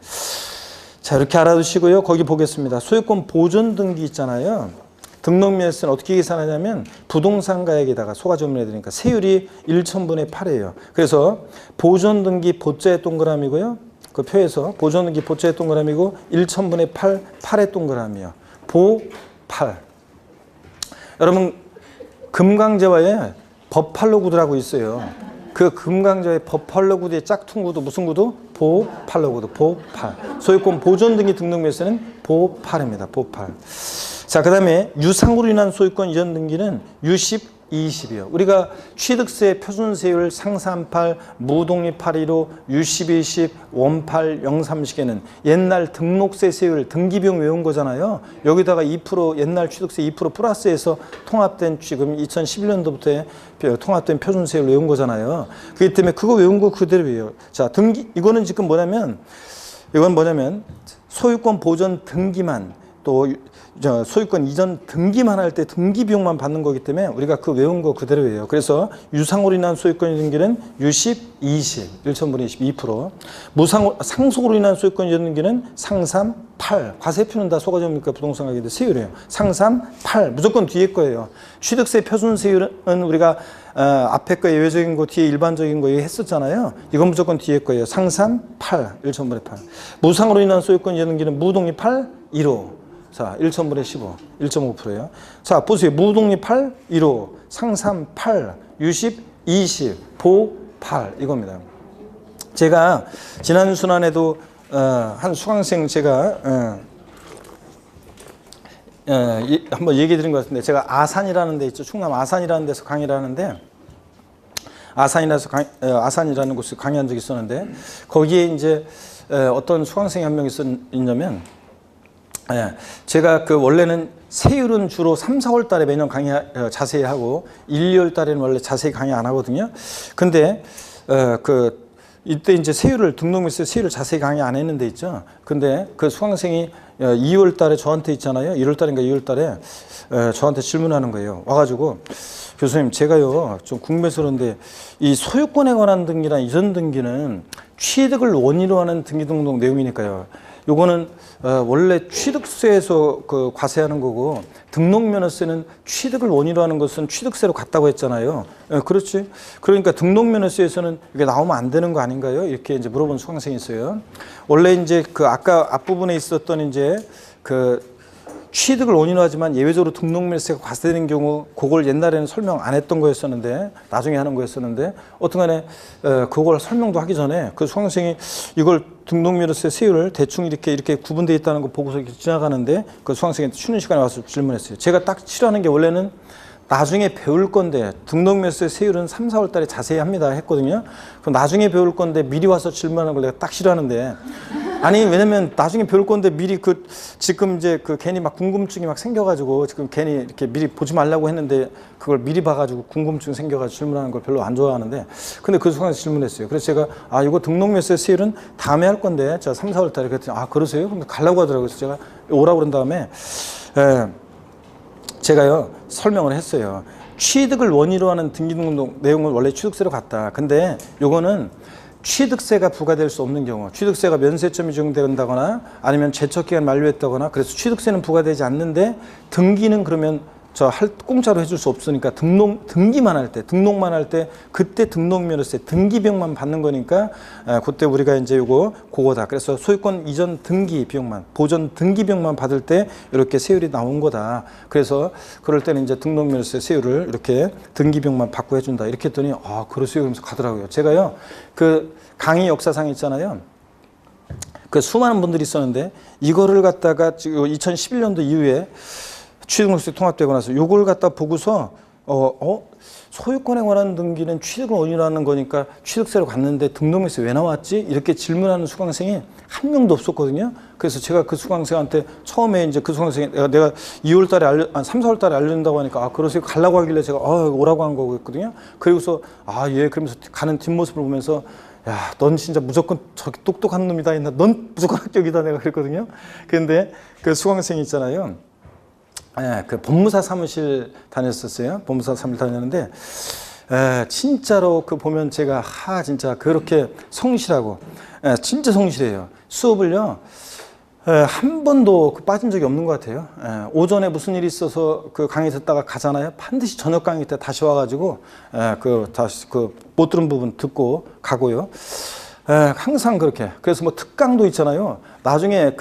자, 이렇게 알아두시고요. 거기 보겠습니다. 소유권 보존 등기 있잖아요. 등록매수는 어떻게 계산하냐면 부동산 가액에다가 소가지 없는 애들이니까 세율이 1,000분의 8이에요. 그래서 보존 등기 보자의 동그라미고요. 그 표에서 보존 등기 보자의 동그라미고 1,000분의 8, 8의 동그라미요. 보, 8. 여러분, 금강제와의 버팔로 구두라고 있어요. 그 금강제와의 버팔로 구두의 짝퉁 구두, 무슨 구두? 보, 팔로 구두, 보, 8. 소유권 보존 등기 등록매수는 보, 8입니다. 보, 8. 자, 그 다음에 유상으로 인한 소유권 이전 등기는 유십, 20이요. 우리가 취득세 표준세율 상산8, 무독립 815, 유십 20, 원8, 030에는 옛날 등록세 세율, 등기비용 외운 거잖아요. 여기다가 2% 옛날 취득세 2% 플러스해서 통합된 지금 2011년도부터 통합된 표준세율 외운 거잖아요. 그렇기 때문에 그거 외운 거 그대로예요. 자, 이거는 지금 뭐냐면, 이건 뭐냐면 소유권 보존 등기만, 또 소유권 이전 등기만 할 때 등기 비용만 받는 거기 때문에 우리가 그 외운 거 그대로예요. 그래서 유상으로 인한 소유권 등기는 유십, 20, 1,000분의 20, 2%. 상속으로 인한 소유권 이전 등기는 상삼, 8. 과세표는 다 소가점이니까 부동산 가격인데 세율이에요. 상삼, 8. 무조건 뒤에 거예요. 취득세 표준세율은 우리가 앞에 거 예외적인 거 뒤에 일반적인 거 했었잖아요. 이건 무조건 뒤에 거예요. 상삼, 8. 1,000분의 8. 무상으로 인한 소유권 이전 등기는 무독립 8, 1호. 자, 1,000분의 15, 1.5%예요. 자, 보세요. 무독립 8, 1호, 상삼 8, 유십 20, 보 8 이겁니다. 제가 지난 순환에도 한 수강생 제가 한번 얘기 드린 것 같은데, 제가 아산이라는 데 있죠. 충남 아산이라는 데서 강의를 하는데, 아산이라는 곳에 강의한 적이 있었는데, 거기에 이제 어떤 수강생이 한 명 있냐면, 제가 원래는 세율은 주로 3, 4월 달에 매년 강의 자세히 하고 1, 2월 달에는 원래 자세히 강의 안 하거든요. 근데 이때 이제 등록매수 세율을 자세히 강의 안 했는데 있죠. 근데 그 수강생이 2월 달에 저한테 있잖아요. 1월 달인가 2월 달에 저한테 질문하는 거예요. 와가지고, 교수님, 제가요 좀 궁금해서그런데 이 소유권에 관한 등기나 이전 등기는 취득을 원인으로 하는 등기 등록 내용이니까요. 요거는 원래 취득세에서 과세하는 거고 등록면허세는 취득을 원인으로 하는 것은 취득세로 같다고 했잖아요. 그렇지? 그러니까 등록면허세에서는 이게 나오면 안 되는 거 아닌가요? 이렇게 이제 물어본 수강생이 있어요. 원래 이제 그 아까 앞부분에 있었던 이제 그 취득을 원인으로 하지만 예외적으로 등록면허세가 과세되는 경우 그걸 옛날에는 설명 안 했던 거였었는데 나중에 하는 거였었는데 어떤 간에 그걸 설명도 하기 전에 그 수강생이 이걸 등록면허세 세율을 대충 이렇게 구분되어 있다는 거 보고서 이렇게 지나가는데 그 수강생이 쉬는 시간에 와서 질문했어요. 제가 딱 싫어하는 게 원래는 나중에 배울 건데 등록면허세 세율은 3, 4월 달에 자세히 합니다 했거든요. 그럼 나중에 배울 건데 미리 와서 질문하는 걸 내가 딱 싫어하는데 아니 왜냐면 나중에 배울 건데 미리 지금 이제 괜히 막 궁금증이 막 생겨가지고 지금 괜히 이렇게 미리 보지 말라고 했는데 그걸 미리 봐가지고 궁금증 생겨가지고 질문하는 걸 별로 안 좋아하는데 근데 그 수강에서 질문했어요. 그래서 제가 이거 등록면허세 세율은 다음에 할 건데 저 3, 4월 달에 그랬더니 그러세요? 그럼 가려고 하더라고요. 그래서 제가 오라고 그런 다음에 제가요 설명을 했어요. 취득을 원인으로 하는 등기등록 내용은 원래 취득세로 같다. 근데 요거는 취득세가 부과될 수 없는 경우, 취득세가 면세점이 적용된다거나 아니면 제척기간 만료했다거나 그래서 취득세는 부과되지 않는데 등기는 그러면 공짜로 해줄 수 없으니까 등록만 할 때 그때 등록면허세 등기비용만 받는 거니까 그때 우리가 이제 그거다. 그래서 소유권 이전 등기 비용만, 보전 등기 비용만 받을 때 이렇게 세율이 나온 거다. 그래서 그럴 때는 이제 등록면허세 세율을 이렇게 등기 비용만 받고 해준다. 이렇게 했더니 그러세요. 그러면서 가더라고요. 제가요 그 강의 역사상 있잖아요. 그 수많은 분들이 있었는데 이거를 갖다가 지금 2011년도 이후에 취득록세 통합되고 나서 요걸 갖다 보고서 소유권에 관한 등기는 취득을 원인으로 하는 거니까 취득세로 갔는데 등록면허세 왜 나왔지? 이렇게 질문하는 수강생이 한 명도 없었거든요. 그래서 제가 그 수강생한테 처음에 이제 그 수강생이 내가 2월 달에 3, 4월 달에 알려준다고 하니까 그러세요 가려고 하길래 제가 오라고 한 거였거든요. 그리고서 예 그러면서 가는 뒷모습을 보면서 야, 넌 진짜 무조건 저기 똑똑한 놈이다 했나? 넌 무조건 합격이다 내가 그랬거든요. 그런데 그 수강생이 있잖아요. 그 법무사 사무실 다녔었어요. 법무사 사무실 다녔는데 진짜로 보면 제가 진짜 그렇게 성실하고 진짜 성실해요. 수업을요 한 번도 빠진 적이 없는 것 같아요. 오전에 무슨 일이 있어서 그 강의 듣다가 가잖아요. 반드시 저녁 강의 때 다시 와가지고 다시 못 들은 부분 듣고 가고요. 항상 그렇게. 그래서 뭐 특강도 있잖아요. 나중에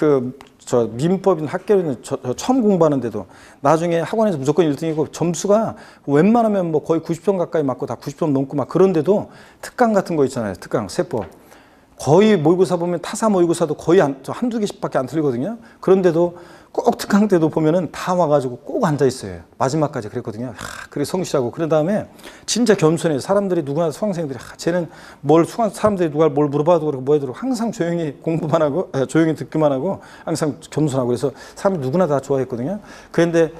민법인 학계는 처음 공부하는데도 나중에 학원에서 무조건 1등이고 점수가 웬만하면 뭐 거의 90점 가까이 맞고 다 90점 넘고 막 그런데도 특강 같은 거 있잖아요. 특강, 세법. 거의 모의고사 보면 타사 모의고사도 거의 한두 개씩밖에 안 틀리거든요. 그런데도 꼭 특강 때도 보면은 다 와가지고 꼭 앉아 있어요. 마지막까지 그랬거든요. 그래 성실하고 그런 다음에 진짜 겸손해요. 사람들이 누구나 수강생들이 쟤는 사람들이 누가 뭘 물어봐도 그렇고 뭐 해도 항상 조용히 공부만 하고 조용히 듣기만 하고 항상 겸손하고 그래서 사람이 누구나 다 좋아했거든요. 그런데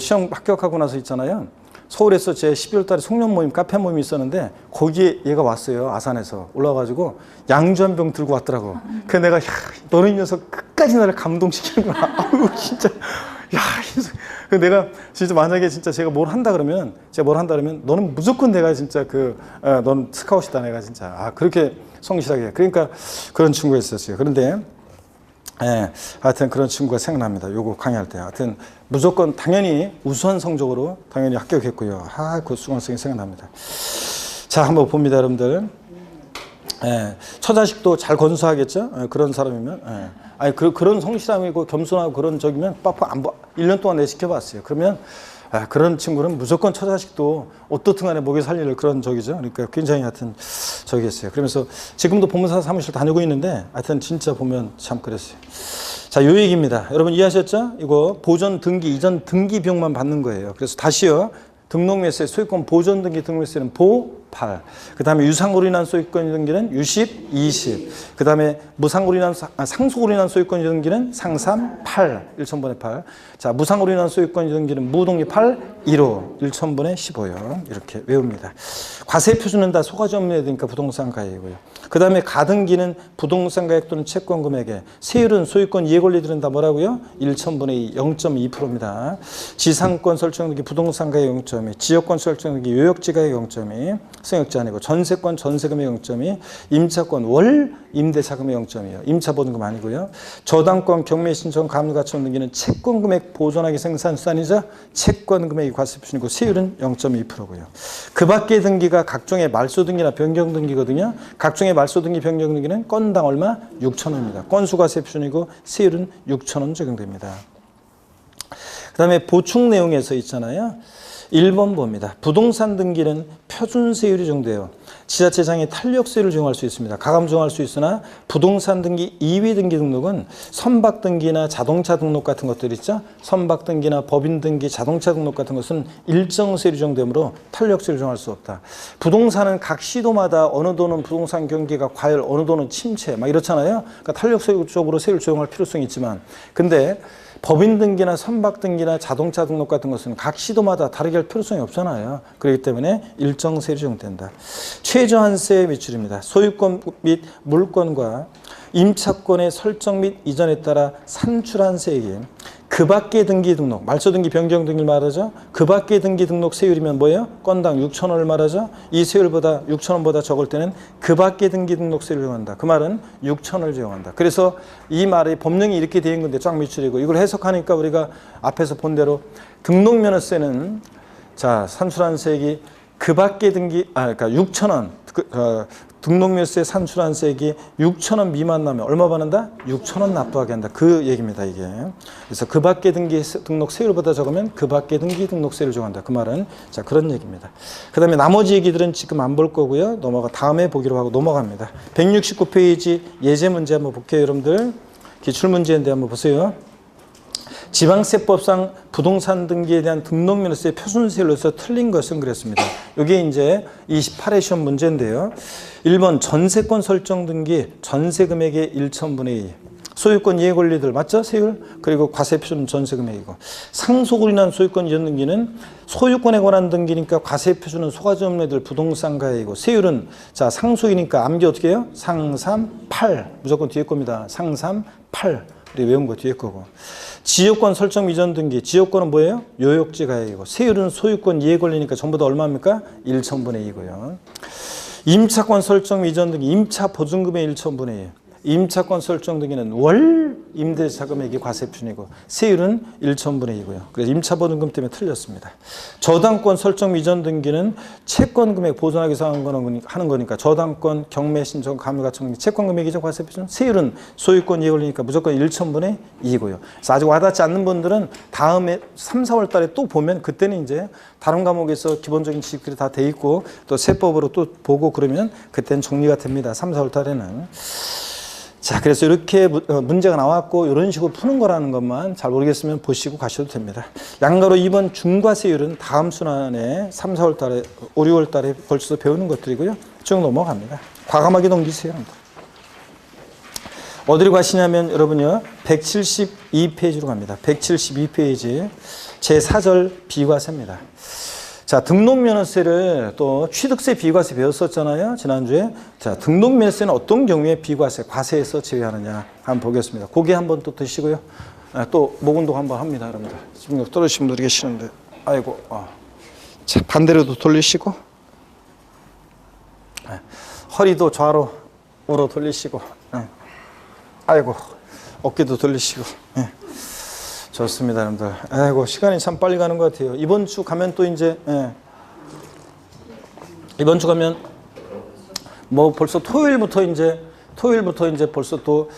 시험 합격하고 나서 있잖아요. 서울에서 제 12월 달에 송년 모임, 카페 모임이 있었는데 거기에 얘가 왔어요. 아산에서 올라와가지고 양주 한 병 들고 왔더라고. 그래서 내가 너는 이 녀석 끝까지 나를 감동시키는구나. 진짜 그래서 내가 진짜 만약에 진짜 제가 뭘 한다 그러면 너는 무조건 내가 진짜 넌 스카웃이다 내가 진짜 그렇게 성실하게 그러니까 그런 친구가 있었어요. 그런데 하여튼 그런 친구가 생각납니다. 요거 강의할 때. 하여튼 무조건 당연히 우수한 성적으로 당연히 합격했고요. 그 수강생이 생각납니다. 자, 한번 봅니다, 여러분들. 처자식도 잘 건수하겠죠? 그런 사람이면. 그런 성실함이고 겸손하고 그런 적이면 1년 동안 내시켜봤어요. 그러면 그런 친구는 무조건 처자식도 어떻든 간에 먹여 살릴 그런 적이죠. 그러니까 굉장히 하여튼 저기였어요. 그러면서 지금도 법무사 사무실 다니고 있는데 하여튼 진짜 보면 참 그랬어요. 자, 요 얘기입니다. 여러분 이해하셨죠? 이거 보전 등기 이전 등기 비용만 받는 거예요. 그래서 다시요. 등록면세 소유권 보전 등기 등록면세는 보8. 그 다음에 유상으로 인한 소유권 등기는 유십 20. 그 다음에 무상으로 인한 상속으로 인한 소유권 등기는 상삼 8. 1,000번에 8. 자, 무상으로 인한 소유권 등기는 무동기 8 1호 1,000번에 15요. 이렇게 외웁니다. 과세 표준은 다 소가지 없는 애니까 부동산 가액이고요. 그 다음에 가등기는 부동산 가액 또는 채권 금액에 세율은 소유권 이해 권리들은 다 뭐라고요? 1,000분의 2 0.2%입니다. 지상권 설정 등기 부동산 가액 0.2, 지역권 설정 등기 요역지 가액 0.2, 승역자 아니고 전세권 전세금의 0점이 임차권 월 임대차금의 0점이에요. 임차 보증금 아니고요. 저당권 경매 신청 가물가치원 등기는 채권 금액 보존하기 생산수단이자 채권 금액이 과세 표준이고 세율은 0.2%고요. 그 밖의 등기가 각종의 말소 등기나 변경 등기거든요. 각종의 말소 등기 변경 등기는 건당 얼마? 6,000원입니다. 건수 과세 표준이고 세율은 6,000원 적용됩니다. 그 다음에 보충 내용에서 있잖아요. 1번 봅니다. 부동산 등기는 표준세율이 적용돼요. 지자체장이 탄력세율을 적용할 수 있습니다. 가감 적용할 수 있으나 부동산 등기 2위 등기 등록은 선박 등기나 자동차 등록 같은 것들 있죠. 선박 등기나 법인 등기, 자동차 등록 같은 것은 일정 세율이 적용되므로 탄력세율을 적용할 수 없다. 부동산은 각 시도마다 어느 도는 부동산 경기가 과열, 어느 도는 침체 막 이렇잖아요. 그러니까 탄력세율적으로 세율을 적용할 필요성이 있지만 근데 법인 등기나 선박 등기나 자동차 등록 같은 것은 각 시도마다 다르게 할 필요성이 없잖아요. 그렇기 때문에 일정 세율이 적용된다. 최저한세 매출입니다. 소유권 및 물권과 임차권의 설정 및 이전에 따라 산출한 세액이 그 밖의 등기 등록, 말소 등기 변경 등기를 말하죠. 그 밖의 등기 등록 세율이면 뭐예요? 건당 6,000원을 말하죠. 이 세율보다 6,000원보다 적을 때는 그 밖의 등기 등록 세율을 적용한다. 그 말은 6,000원을 적용한다. 그래서 이 말이 법령이 이렇게 되어 있는 건데 쫙 미출이고 이걸 해석하니까 우리가 앞에서 본 대로 등록면허세는 자 산출한 세액이 그 밖의 등기 그러니까 6,000원 등록면허세 산출한 세액이 6,000원 미만 나면 얼마 받는다? 6,000원 납부하게 한다. 그 얘기입니다, 이게. 그래서 그 밖의 등기 등록 세율보다 적으면 그 밖의 등기 등록 세율을 적용한다. 그 말은 자 그런 얘기입니다. 그 다음에 나머지 얘기들은 지금 안 볼 거고요. 다음에 보기로 하고 넘어갑니다. 169페이지 예제 문제 한번 볼게요, 여러분들. 기출문제인데 한번 보세요. 지방세법상 부동산 등기에 대한 등록면허세 표준세율로서 틀린 것은 그랬습니다. 이게 이제 28회 시험 문제인데요. 1번 전세권 설정 등기 전세 금액의 1,000분의 2. 소유권 이해 권리들 맞죠? 세율. 그리고 과세 표준 전세 금액이고. 상속으로 인한 소유권 이전 등기는 소유권에 관한 등기니까 과세 표준은 소가지 업무들 부동산 가액이고 세율은 자 상속이니까 암기 어떻게 해요? 상삼 8 무조건 뒤에 겁니다. 상삼 8 우리 외운 거 뒤에 거고. 지역권 설정 이전 등기. 지역권은 뭐예요? 요역지 가액이고 세율은 소유권 이해 권리니까 전부 다 얼마입니까? 1,000분의 2고요. 임차권 설정 이전 등기. 임차 보증금의 1,000분의 2. 임차권 설정 등기는 월 임대차 금액이 과세 표준이고 세율은 1,000분의 2고요. 그래서 임차 보증금 때문에 틀렸습니다. 저당권 설정 이전 등기는 채권 금액 보존하기 위해서 하는 거니까 저당권 경매 신청 가물가치 등기 채권 금액이죠. 과세 표준. 세율은 소유권 이해 권리니까 무조건 1,000분의 2고요. 그래서 아직 와닿지 않는 분들은 다음에 3, 4월 달에 또 보면 그때는 이제 다른 과목에서 기본적인 지식들이 다 돼 있고 또 세법으로 또 보고 그러면 그때는 정리가 됩니다. 3, 4월 달에는. 자, 그래서 이렇게 문제가 나왔고 이런 식으로 푸는 거라는 것만 잘 모르겠으면 보시고 가셔도 됩니다. 양가로 2번 중과세율은 다음 순환에 3, 4월 달에 5, 6월 달에 걸쳐서 배우는 것들이고요. 쭉 넘어갑니다. 과감하게 넘기세요. 어디로 가시냐면 여러분요. 172페이지로 갑니다. 172페이지 제4절 비과세입니다. 자, 등록면허세를 또 취득세 비과세 배웠었잖아요. 지난주에. 자, 등록면허세는 어떤 경우에 비과세, 과세에서 제외하느냐 한번 보겠습니다. 고개 한번 또 드시고요. 또 목 운동 한번 합니다, 여러분들. 지금 떨어지신 분들이 계시는데. 아이고. 자, 반대로도 돌리시고. 허리도 좌로 우로 돌리시고. 아이고. 어깨도 돌리시고. 좋습니다, 여러분들. 아이고, 시간이 참 빨리 가는 것 같아요. 이번 주 가면 또 이제, 이번 주 가면, 뭐 벌써 토요일부터 이제 벌써 또,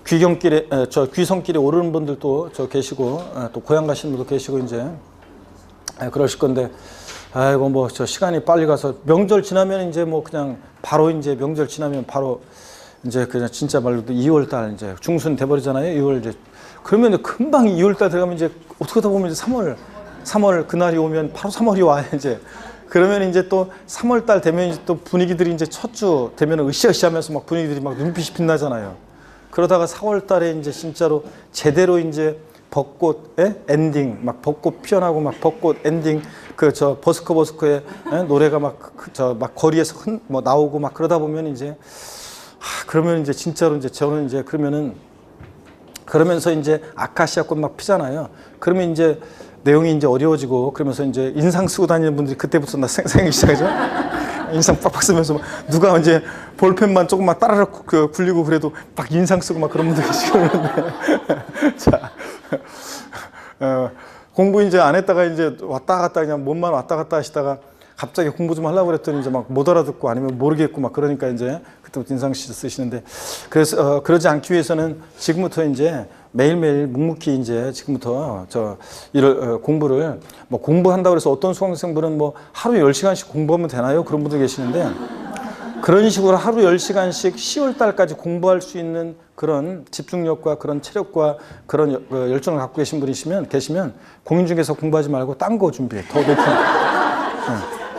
귀경길에, 귀성길에 오르는 분들도 계시고, 또 고향 가시는 분도 계시고, 이제, 그러실 건데, 아이고, 뭐, 시간이 빨리 가서, 명절 지나면 이제 뭐 그냥 바로 이제 명절 지나면 바로 이제 그냥 진짜 말로 2월 달 이제 중순 돼버리잖아요. 2월 이제. 그러면 금방 2월달 들어가면 이제 어떻게 하다 보면 이제 3월 그날이 오면 바로 3월이 와요, 이제. 그러면 이제 또 3월달 되면 이제 또 분위기들이 이제 첫 주 되면 으쌰으쌰 하면서 막 분위기들이 막 눈빛이 빛나잖아요. 그러다가 4월달에 이제 진짜로 제대로 이제 벚꽃의 엔딩, 막 벚꽃 피어나고 막 벚꽃 엔딩, 버스커의 노래가 막 거리에서 뭐 나오고 막 그러다 보면 이제, 그러면 이제 진짜로 이제 저는 이제 그러면서 이제 아카시아 꽃 막 피잖아요. 그러면 이제 내용이 이제 어려워지고 그러면서 이제 인상 쓰고 다니는 분들이 그때부터 나 생기기 시작하죠. 인상 빡빡 쓰면서 막 누가 이제 볼펜만 조금 막 따라락 굴리고 그래도 막 인상 쓰고 막 그런 분들이 계시는데 자, 공부 이제 안 했다가 이제 왔다 갔다 그냥 몸만 왔다 갔다 하시다가 갑자기 공부 좀 하려고 그랬더니 이제 막 못 알아듣고 아니면 모르겠고 막 그러니까 이제 그때부터 인상 쓰시는데 그래서 그러지 않기 위해서는 지금부터 이제 매일매일 묵묵히 이제 지금부터 공부를 뭐 공부한다고 해서 어떤 수강생분은 뭐 하루 10시간씩 공부하면 되나요? 그런 분들 계시는데 그런 식으로 하루 10시간씩 10월 달까지 공부할 수 있는 그런 집중력과 그런 체력과 그런 열정을 갖고 계신 분이시면 공인중개사 공부하지 말고 딴 거 준비해. 더 높은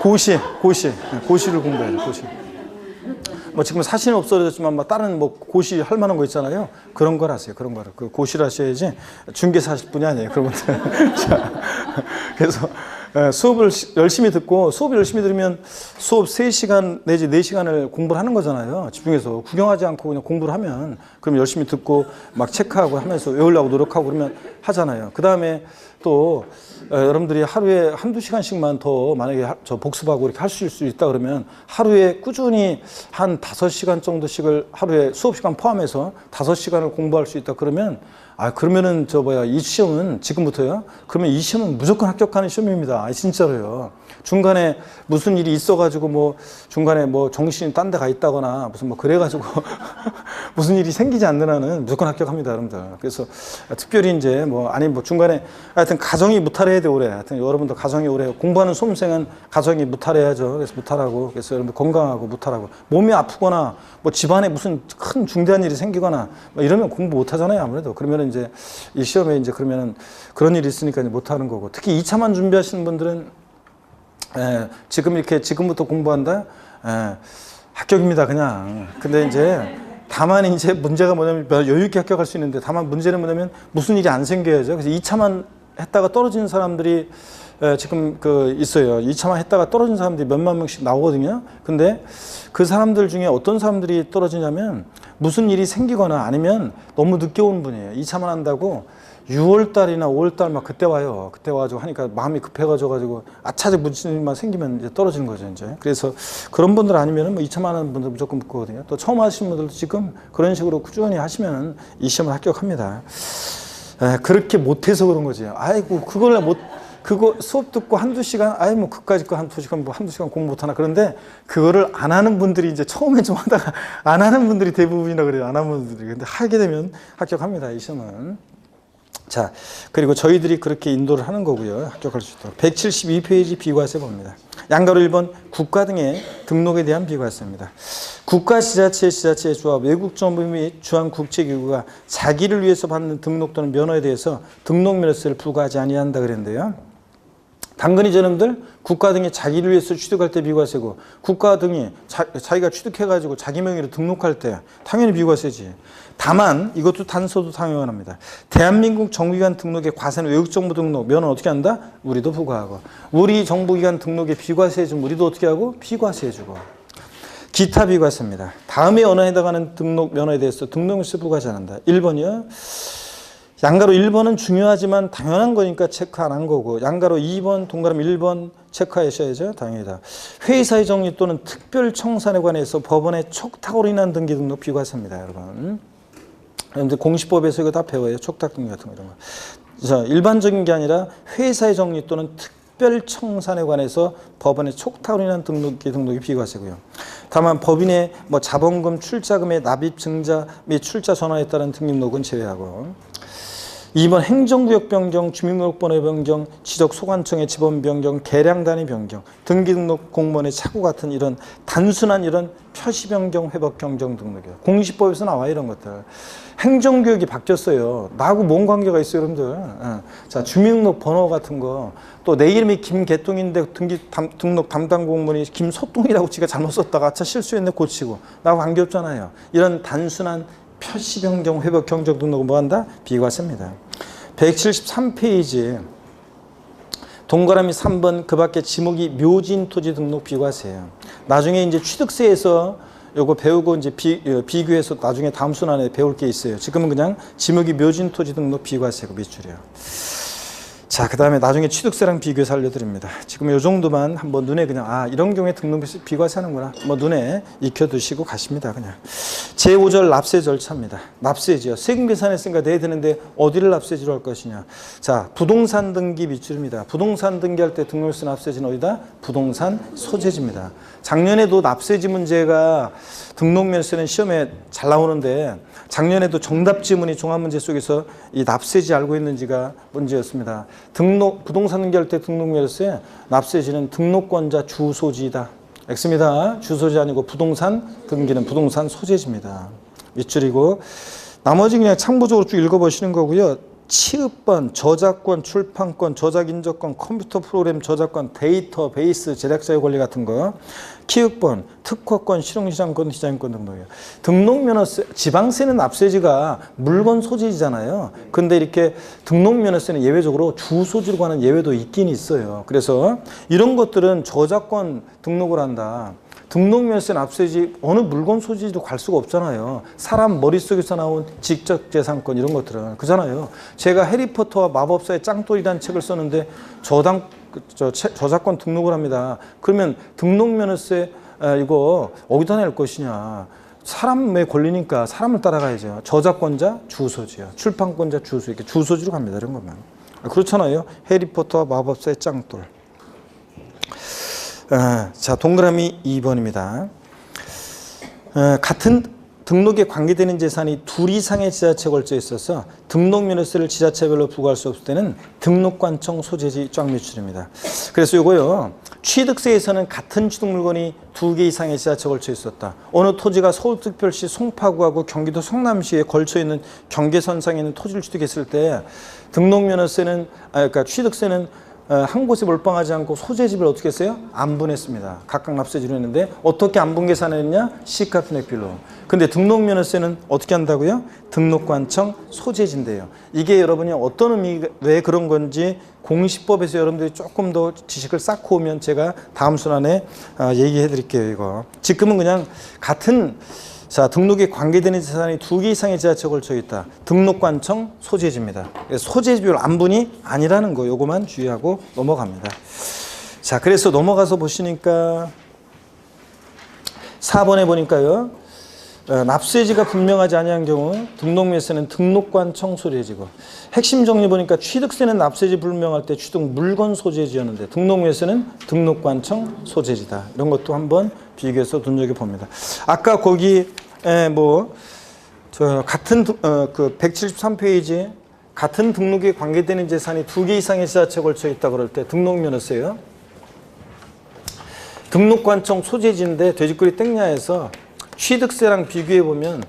고시를 공부해야 돼. 고시. 뭐 지금 사실은 없어졌지만 뭐 다른 뭐 고시 할 만한 거 있잖아요. 그런 걸 하세요. 그런 거를. 그 고시를 하셔야지 중개사 하실 분이 아니에요. 그런 분들. 자, 그래서 수업을 열심히 듣고 수업을 열심히 들으면 수업 3시간 내지 4시간을 공부를 하는 거잖아요. 집중해서 구경하지 않고 그냥 공부를 하면 그럼 열심히 듣고 막 체크하고 하면서 외우려고 노력하고 그러면 하잖아요. 그 다음에 또 여러분들이 하루에 한두 시간씩만 더 만약에 저 복습하고 이렇게 하실 수 있다 그러면 하루에 꾸준히 한 5시간 정도씩을 하루에 수업 시간 포함해서 5시간을 공부할 수 있다 그러면 그러면은 이 시험은 지금부터요. 그러면 이 시험은 무조건 합격하는 시험입니다. 진짜로요. 중간에 무슨 일이 있어가지고 뭐 중간에 뭐 정신이 딴 데 가 있다거나 무슨 뭐 그래가지고 무슨 일이 생기지 않는 한은 무조건 합격합니다, 여러분들. 그래서 특별히 이제 뭐 아니 뭐 중간에 하여튼 가정이 무탈해야 돼 올해. 하여튼 여러분들 가정이 올해 공부하는 수험생은 가정이 무탈해야죠. 그래서 무탈하고 그래서 여러분들 건강하고 무탈하고 몸이 아프거나 뭐 집안에 무슨 큰 중대한 일이 생기거나 뭐 이러면 공부 못 하잖아요, 아무래도. 그러면 이제 이 시험에 이제 그러면은 그런 일이 있으니까 이제 못 하는 거고. 특히 2차만 준비하시는 분들은 지금부터 공부한다? 합격입니다, 그냥. 근데 이제, 다만 이제 문제가 뭐냐면, 여유있게 합격할 수 있는데, 다만 문제는 뭐냐면, 무슨 일이 안 생겨야죠. 그래서 2차만 했다가 떨어지는 사람들이 지금 있어요. 2차만 했다가 떨어진 사람들이 몇만 명씩 나오거든요. 근데 그 사람들 중에 어떤 사람들이 떨어지냐면, 무슨 일이 생기거나 아니면 너무 늦게 온 분이에요. 2차만 한다고 6월 달이나 5월 달 막 그때 와요. 그때 와가지고 하니까 마음이 급해가지고 아차적 무슨 일만 생기면 이제 떨어지는 거죠, 이제. 그래서 그런 분들 아니면은 뭐 2차만 하는 분들 무조건 붙거든요. 또 처음 하시는 분들도 지금 그런 식으로 꾸준히 하시면 이 시험을 합격합니다. 그렇게 못해서 그런 거지. 아이고, 그거 수업 듣고 한두 시간, 뭐 그까짓 거 한두 시간, 뭐 한두 시간 공부 못하나. 그런데 그거를 안 하는 분들이 이제 처음에 좀 하다가 안 하는 분들이 대부분이라 그래요. 안 하는 분들이. 근데 하게 되면 합격합니다, 이 시험은. 자, 그리고 저희들이 그렇게 인도를 하는 거고요. 합격할 수 있도록. 172페이지 비과세 봅니다. 양가로 1번 국가 등의 등록에 대한 비과세입니다. 국가, 지자체, 지자체의 조합, 외국 정부 및 주한 국제기구가 자기를 위해서 받는 등록 또는 면허에 대해서 등록면허세를 부과하지 아니한다 그랬는데요. 당근이 저놈들 국가 등이 자기를 위해서 취득할 때 비과세고 국가 등이 자기가 취득해가지고 자기 명의로 등록할 때 당연히 비과세지. 다만 이것도 단서도 상용합니다. 대한민국 정부기관 등록에 과세는 외국정부 등록 면허는 어떻게 한다? 우리도 부과하고 우리 정부기관 등록에 비과세 해주면 우리도 어떻게 하고? 비과세 해주고. 기타 비과세입니다. 다음에 언어에 해당하는 등록 면허에 대해서 등록세 부과하지 않는다. 1번이요. 양가로 1번은 중요하지만 당연한 거니까 체크 안 한 거고 양가로 2번, 동그라미 1번 체크하셔야죠. 당연히다. 회의사의 정리 또는 특별 청산에 관해서 법원의 촉탁으로 인한 등기 등록 비과세입니다. 여러분. 여러분들 공시법에서 이거 다 배워요. 촉탁 등기 같은 거 이런 거. 자, 일반적인 게 아니라 회의사의 정리 또는 특별 청산에 관해서 법원의 촉탁으로 인한 등록이 비과세고요. 다만 법인의 뭐 자본금, 출자금의 납입 증자 및 출자 전환에 따른 등록은 제외하고 2번 행정구역 변경, 주민등록번호 변경, 지적 소관청의 지번 변경, 계량 단위 변경, 등기등록 공무원의 착오 같은 이런 단순한 이런 표시 변경, 회복 변경 등록이에요. 공시법에서 나와 이런 것들. 행정구역이 바뀌었어요. 나하고 뭔 관계가 있어요, 여러분들? 자, 주민등록 번호 같은 거. 또 내 이름이 김개똥인데 등록 담당 공무원이 김소똥이라고 지가 잘못 썼다가 아차 실수했네 고치고. 나하고 관계없잖아요. 이런 단순한 표시 변경, 회복 경적 등록은 뭐 한다? 비과세입니다. 173페이지 동그라미 3번 그 밖에 지목이 묘진 토지 등록 비과세예요. 나중에 이제 취득세에서 요거 배우고 이제 비교해서 나중에 다음 순환에 배울 게 있어요. 지금은 그냥 지목이 묘진 토지 등록 비과세고 밑줄이요. 자, 그 다음에 나중에 취득세랑 비교해서 알려드립니다. 지금 이 정도만 한번 눈에 그냥 이런 경우에 등록세 비과세 하는구나 뭐 눈에 익혀두시고 가십니다. 그냥 제5절 납세 절차입니다. 납세지요. 세금 계산했으니까 내야 되는데 어디를 납세지로 할 것이냐. 자, 부동산 등기 밑줄입니다. 부동산 등기할 때 등록세 납세지는 어디다? 부동산 소재지입니다. 작년에도 납세지 문제가 등록면세는 시험에 잘 나오는데 작년에도 정답 지문이 종합문제 속에서 이 납세지 알고 있는지가 문제였습니다. 부동산 등기할 때 등록면세 납세지는 등록권자 주소지이다. X입니다. 주소지 아니고 부동산 등기는 부동산 소재지입니다. 밑줄이고 나머지 그냥 참고적으로 쭉 읽어보시는 거고요. 취업권, 저작권, 출판권, 저작인적권, 컴퓨터 프로그램 저작권, 데이터베이스, 제작자의 권리 같은 거, 기업권, 특허권, 실용시장권, 시장권 등등이에요. 등록면허세, 지방세는 납세지가 물건 소지잖아요. 근데 이렇게 등록면허세는 예외적으로 주소지로 가는 예외도 있긴 있어요. 그래서 이런 것들은 저작권 등록을 한다. 등록면세 납세지 어느 물건 소지도 갈 수가 없잖아요. 사람 머릿속에서 나온 지적재산권 이런 것들은 그잖아요. 제가 해리포터와 마법사의 짱돌이라는 책을 썼는데 저작권 등록을 합니다. 그러면 등록면허세 이거 어디다 낼 것이냐. 사람의 권리니까 사람을 따라가야죠. 저작권자 주소지요. 출판권자 주소 이렇게 주소지로 갑니다. 이런 것만. 그렇잖아요. 해리포터와 마법사의 짱돌. 자, 동그라미 2번입니다. 같은 등록에 관계되는 재산이 둘 이상의 지자체에 걸쳐 있어서 등록면허세를 지자체별로 부과할 수 없을 때는 등록관청 소재지 쫙 밑줄입니다. 그래서 이거요. 취득세에서는 같은 취득 물건이 2개 이상의 지자체에 걸쳐 있었다. 어느 토지가 서울특별시 송파구하고 경기도 성남시에 걸쳐 있는 경계선상에 있는 토지를 취득했을 때 등록면허세는 그러니까 취득세는 한 곳에 몰빵하지 않고 소재집을 어떻게 했어요? 안분했습니다. 각각 납세지로 했는데 어떻게 안분 계산했냐? 시가편액비율로. 근데 등록면허세는 어떻게 한다고요? 등록관청 소재지인데요. 이게 여러분이 어떤 의미가 왜 그런 건지 공시법에서 여러분들이 조금 더 지식을 쌓고 오면 제가 다음 순환에 얘기해 드릴게요. 이거 지금은 그냥 같은 자, 등록에 관계되는 재산이 2개 이상의 지자체에 걸쳐 있다. 등록관청 소재지입니다. 소재지별 안분이 아니라는 거 요거만 주의하고 넘어갑니다. 자, 그래서 넘어가서 보시니까 4번에 보니까요. 납세지가 분명하지 아니한 경우 등록면세는 등록관청 소재지고 핵심 정리 보니까 취득세는 납세지 불명할 때 취득 물건 소재지였는데 등록면세는 등록관청 소재지다. 이런 것도 한번 비교해서 눈여겨봅니다. 아까 거기 같은 그 173페이지 같은 등록에 관계되는 재산이 2개 이상의 지자체에 걸쳐 있다 그럴 때 등록면허세요. 등록관청 소재지인데 돼지꼬리 땡냐에서 취득세랑 비교해 보면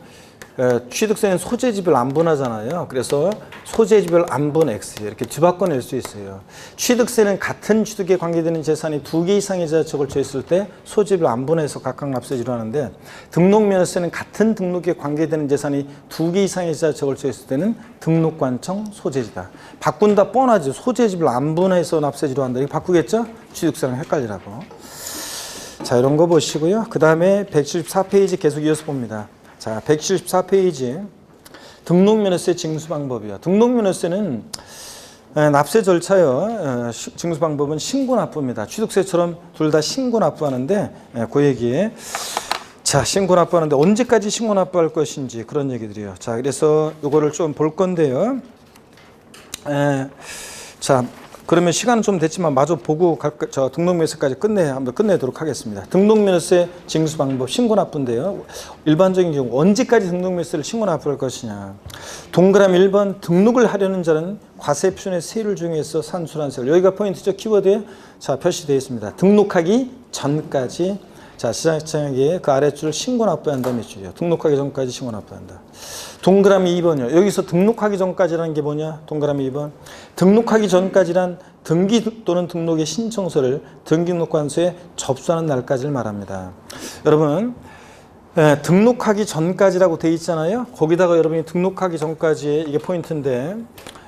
취득세는 소재지별 안분하잖아요. 그래서 소재지별 안분 X 이렇게 뒤바꿔낼 수 있어요. 취득세는 같은 취득에 관계되는 재산이 2개 이상의 지자체에 걸쳐 있을 때 소재지별 안분해서 각각 납세지로 하는데 등록면허세는 같은 등록에 관계되는 재산이 2개 이상의 지자체에 걸쳐 있을 때는 등록관청 소재지다. 바꾼다 뻔하죠. 소재지별 안분해서 납세지로 한다. 이거 바꾸겠죠? 취득세랑 헷갈리라고. 자, 이런 거 보시고요. 그 다음에 174페이지 계속 이어서 봅니다. 자, 174페이지 등록면허세 징수 방법이요. 등록면허세는 납세 절차요. 징수 방법은 신고 납부입니다. 취득세처럼 둘 다 신고 납부하는데 그 얘기에 자, 신고 납부하는데 언제까지 신고 납부할 것인지 그런 얘기들이요. 자, 그래서 이거를 좀 볼 건데요. 자, 그러면 시간은 좀 됐지만 마저 보고 저 등록면허세까지 한번 끝내도록 하겠습니다. 등록면허세 징수 방법 신고 납부인데요. 일반적인 경우 언제까지 등록면허세를 신고 납부할 것이냐. 동그라미 1번 등록을 하려는 자는 과세 표준의 세율 중에서 산출한 세율. 여기가 포인트죠. 키워드에 자 표시되어 있습니다. 등록하기 전까지 자 시장청에게 그 아래줄을 신고 납부해야 한다는 줄이요. 등록하기 전까지 신고 납부해야 한다. 동그라미 2번이요. 여기서 등록하기 전까지라는 게 뭐냐? 동그라미 2번. 등록하기 전까지란 등기 또는 등록의 신청서를 등기등록관서에 접수하는 날까지를 말합니다. 여러분 등록하기 전까지라고 돼 있잖아요. 거기다가 여러분이 등록하기 전까지 이게 포인트인데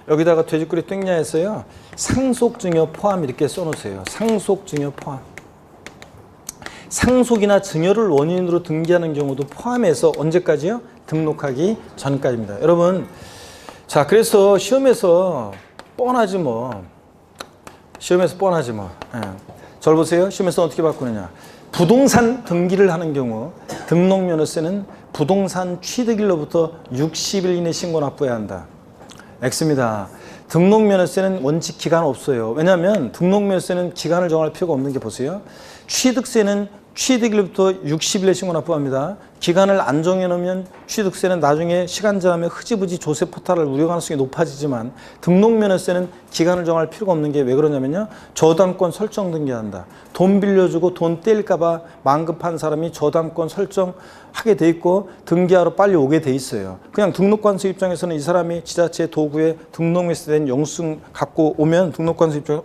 여기다가 돼지꼬리 땡냐에서요. 상속증여 포함 이렇게 써놓으세요. 상속증여 포함. 상속이나 증여를 원인으로 등기하는 경우도 포함해서 언제까지요? 등록하기 전까지입니다. 여러분, 자, 그래서 시험에서 뻔하지 뭐. 시험에서 뻔하지 뭐. 예. 절 보세요. 시험에서 어떻게 바꾸느냐. 부동산 등기를 하는 경우 등록면허세는 부동산 취득일로부터 60일 이내 신고 납부해야 한다. X입니다. 등록면허세는 원칙 기간 없어요. 왜냐하면 등록면허세는 기간을 정할 필요가 없는 게 보세요. 취득세는 취득일부터 60일에 신고 납부합니다. 기간을 안 정해놓으면 취득세는 나중에 시간 지나면 흐지부지 조세 포탈을 우려 가능성이 높아지지만 등록면허세는 기간을 정할 필요가 없는 게 왜 그러냐면요. 저당권 설정 등기한다. 돈 빌려주고 돈 떼일까 봐 만급한 사람이 저당권 설정하게 돼 있고 등기하러 빨리 오게 돼 있어요. 그냥 등록관서 입장에서는 이 사람이 지자체 도구에 등록면허세 된 영수증 갖고 오면 등록관서 입장에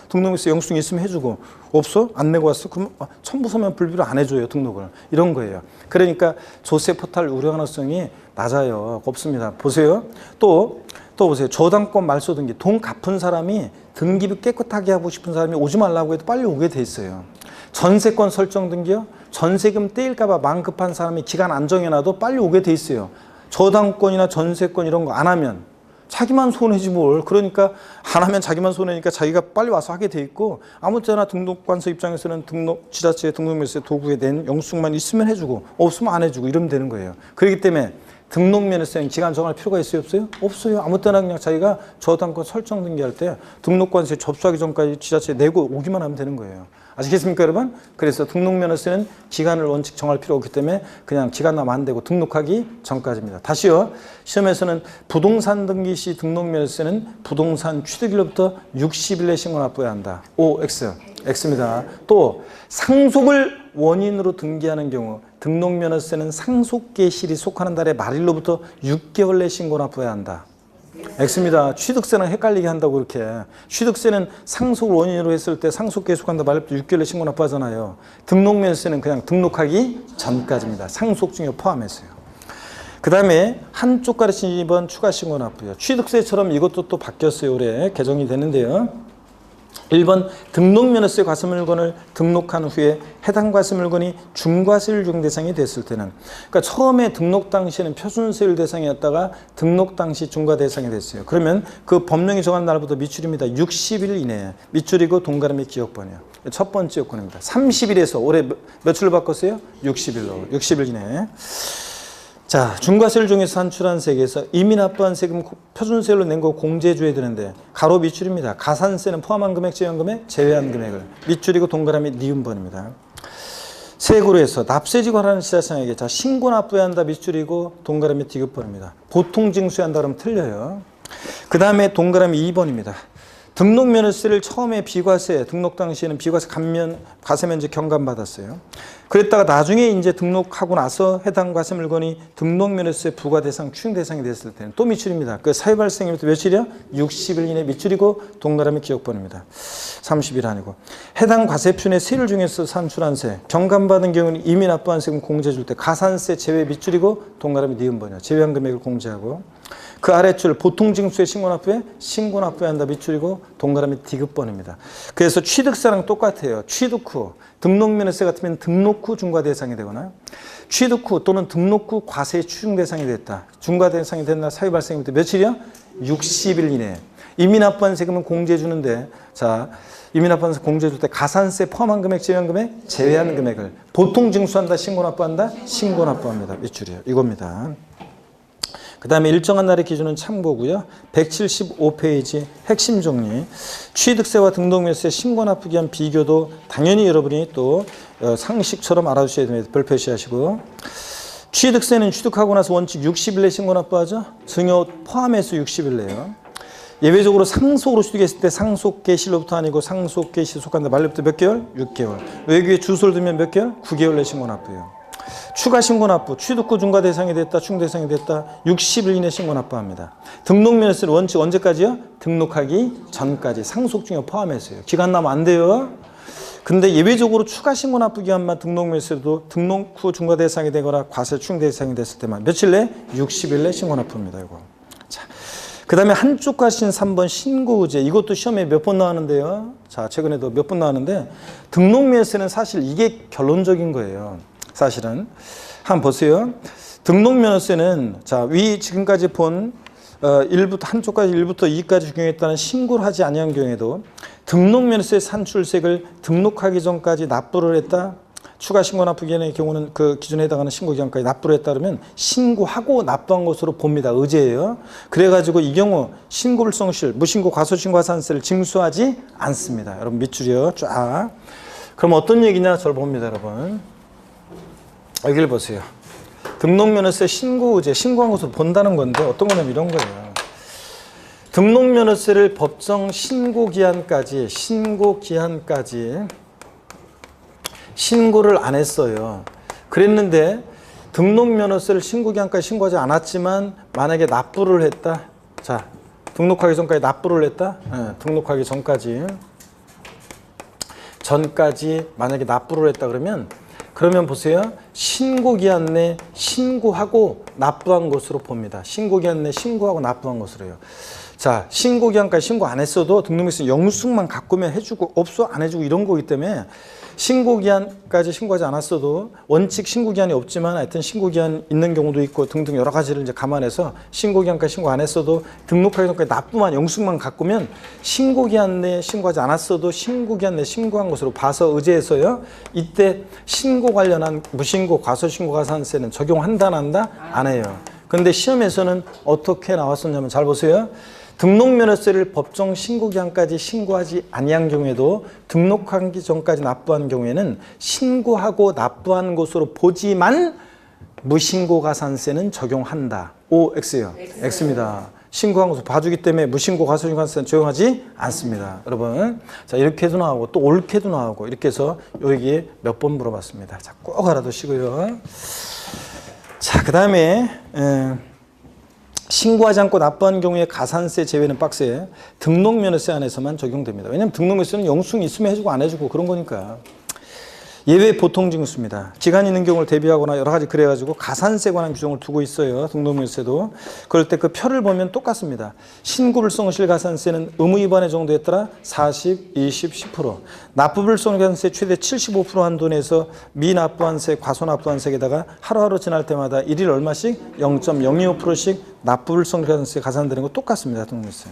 등록면허세 영수증 있으면 해주고 없어? 안 내고 왔어? 그럼 첨부 서면 불비로 안 해줘요. 등록을. 이런 거예요. 그러니까 조세 포탈 우려 가능성이 낮아요. 없습니다. 보세요. 또 보세요. 저당권 말소 등기. 돈 갚은 사람이 등기부 깨끗하게 하고 싶은 사람이 오지 말라고 해도 빨리 오게 돼 있어요. 전세권 설정 등기요. 전세금 떼일까 봐 만급한 사람이 기간 안 정해놔도 빨리 오게 돼 있어요. 저당권이나 전세권 이런 거 안 하면 자기만 손해지 뭘. 그러니까 안 하면 자기만 손해니까 자기가 빨리 와서 하게 돼 있고 아무 때나 등록관서 입장에서는 지자체 등록면허세 도구에 낸 영수증만 있으면 해주고 없으면 안 해주고 이러면 되는 거예요. 그렇기 때문에 등록면허세는 기간 정할 필요가 있어요? 없어요? 없어요. 아무 때나 그냥 자기가 저당권 설정 등기할 때 등록관서에 접수하기 전까지 지자체에 내고 오기만 하면 되는 거예요. 아시겠습니까, 여러분? 그래서 등록면허세는 기간을 원칙 정할 필요 없기 때문에 그냥 기간 나면 안 되고 등록하기 전까지입니다. 다시요. 시험에서는 부동산 등기 시 등록면허세는 부동산 취득일로부터 60일에 신고 납부해야 한다. O, X. X입니다. 또 상속을 원인으로 등기하는 경우 등록면허세는 상속계실이 속하는 달의 말일로부터 6개월 내 신고 납부해야 한다. X입니다. 취득세랑 헷갈리게 한다고 이렇게. 취득세는 상속을 원인으로 했을 때 상속계에 속한다 말일부터 6개월 내 신고 납부하잖아요. 등록면허세는 그냥 등록하기 전까지입니다. 상속 중에 포함해서요. 그 다음에 한쪽 가르친 2번 추가 신고 납부요. 취득세처럼 이것도 또 바뀌었어요. 올해 개정이 되는데요. 1번 등록면허세 과세물건을 등록한 후에 해당 과세물건이 중과세율 대상이 됐을 때는 그러니까 처음에 등록 당시에는 표준세율 대상이었다가 등록 당시 중과 대상이 됐어요. 그러면 그 법령이 정한 날부터 미출입니다. 60일 이내에 미출이고 동그라미 기억번이요. 첫 번째 요건입니다. 30일에서 올해 며칠로 바꿨어요? 60일로. 60일 이내에. 자, 중과세율 중에서 산출한 세액에서 이미 납부한 세금 표준세율로 낸 거 공제해줘야 되는데 가로 미출입니다. 가산세는 포함한 금액, 제외한 금액, 제외한 금액을 미출이고 동그라미 니은번입니다. 세액으로 해서 납세지 관하는 지자체에게 자 신고 납부해야 한다 미출이고 동그라미 디귿번입니다. 보통 징수한다 그러면 틀려요. 그 다음에 동그라미 2번입니다. 등록면허세를 처음에 비과세, 등록 당시에는 비과세 과세면제 경감받았어요. 그랬다가 나중에 이제 등록하고 나서 해당 과세물건이 등록면허세 부과 대상, 추징 대상이 됐을 때는 또 미출입니다. 그 사유 발생일부터 며칠이야? 60일 이내 미출이고 동그라미 기억번입니다. 30일 아니고. 해당 과세표의 세율 중에서 산출한 세, 경감받은 경우는 이미 납부한 세금 공제해 줄 때 가산세 제외 미출이고 동그라미 니은번이야. 제외한 금액을 공제하고. 그 아래줄 보통징수에 신고납부에 신고납부해야 한다 미출이고 동그라미 디귿번입니다. 그래서 취득세랑 똑같아요. 취득 후 등록면허세 같으면 등록 후 중과 대상이 되거나 취득 후 또는 등록 후 과세 추징 대상이 됐다. 중과 대상이 된 날 사유 발생부터 며칠이야? 60일 이내에. 이미 납부한 세금은 공제해 주는데 자 이미 납부한 세금 공제해 줄 때 가산세 포함한 금액, 제외한 금액, 제외한 금액을 보통 징수한다, 신고납부한다, 신고납부합니다. 미출이에요. 이겁니다. 그 다음에 일정한 날의 기준은 참고고요. 175페이지 핵심 정리. 취득세와 등록면허세 신고납부기 한 비교도 당연히 여러분이 또 상식처럼 알아주셔야 됩니다. 별표시하시고. 취득세는 취득하고 나서 원칙 60일 내 신고납부하죠. 증여 포함해서 60일 내요. 예외적으로 상속으로 취득했을 때 상속계실로부터 아니고 상속계시 속한다. 말로부터 몇 개월? 6개월. 외국에 주소를 두면 몇 개월? 9개월 내 신고납부예요. 추가 신고납부, 취득 후 중과 대상이 됐다, 추징 대상이 됐다, 60일 이내 신고납부합니다. 등록면허세를 원칙 언제까지요? 등록하기 전까지 상속 중에 포함해서요. 기간 나면 안 돼요. 근데 예외적으로 추가 신고납부 기간만 등록면허세도 등록 후 중과 대상이 되거나 과세 추징 대상이 됐을 때만 며칠 내? 60일 내 신고납부입니다. 이거. 자, 그 다음에 한쪽 가신 3번 신고의제. 이것도 시험에 몇 번 나왔는데요. 자, 최근에도 몇 번 나왔는데 등록면허세는 사실 이게 결론적인 거예요. 사실은 한번 보세요. 등록면허세는 자, 위 지금까지 본 1부터 한쪽까지 1부터 2까지 적용했다는 신고를 하지 아니한 경우에도 등록면허세 산출세액을 등록하기 전까지 납부를 했다. 추가 신고 납부 기간의 경우는 그 기준에 해당하는 신고 기간까지 납부를 했다 그러면 신고하고 납부한 것으로 봅니다. 의제예요. 그래가지고 이 경우 신고불성실, 무신고 과소신고가산세를 징수하지 않습니다. 여러분 밑줄이요. 쫙. 그럼 어떤 얘기냐? 저를 봅니다, 여러분. 여기를 보세요. 등록면허세 신고 의제, 신고한 것으로 본다는 건데 어떤 거냐면 이런 거예요. 등록면허세를 법정 신고기한까지 신고를 안 했어요. 그랬는데 등록면허세를 신고기한까지 신고하지 않았지만 만약에 납부를 했다. 자, 등록하기 전까지 납부를 했다. 등록하기 전까지 만약에 납부를 했다 그러면 보세요. 신고기한 내 신고하고 납부한 것으로 봅니다. 신고기한 내 신고하고 납부한 것으로요. 자, 신고기한까지 신고 안 했어도 등록면허세 영수증만 갖고면 해주고 없어 안 해주고 이런 거기 때문에 신고기한까지 신고하지 않았어도 원칙 신고기한이 없지만 하여튼 신고기한 있는 경우도 있고 등등 여러 가지를 이제 감안해서 신고기한까지 신고 안 했어도 등록하기 전까지 납부만 영수증만 갖고면 신고기한 내에 신고하지 않았어도 신고기한 내에 신고한 것으로 봐서 의제해서요. 이때 신고 관련한 무신고 과소신고가산세는 적용한다 안 한다? 안 해요. 근데 시험에서는 어떻게 나왔었냐면 잘 보세요. 등록면허세를 법정 신고기한까지 신고하지 아니한 경우에도 등록하기 전까지 납부한 경우에는 신고하고 납부한 것으로 보지만 무신고가산세는 적용한다. O, X요. X입니다. 신고한 것으로 봐주기 때문에 무신고 과소신고가산세는 적용하지 않습니다. 여러분, 자 이렇게 해도 나오고 또 옳게도 나오고 이렇게 해서 여기 몇 번 물어봤습니다. 자, 꼭 알아두시고요. 자, 그 다음에 신고하지 않고 납부한 경우에 가산세 제외는 박스에 등록면허세 안에서만 적용됩니다. 왜냐하면 등록면허세는 영수증 있으면 해주고 안 해주고 그런 거니까. 예외 보통징수입니다. 기간이 있는 경우를 대비하거나 여러 가지 그래가지고 가산세에 관한 규정을 두고 있어요. 등록면허세도. 그럴 때 그 표를 보면 똑같습니다. 신고불성실 가산세는 의무위반의 정도였더라 40, 20, 10%. 납부불성가산세 최대 75% 한도 내에서 미납부한세, 과소납부한세에다가 하루하루 지날 때마다 일일 얼마씩 0.025%씩 납부불성가산세 가산되는 거 똑같습니다. 등록면허세.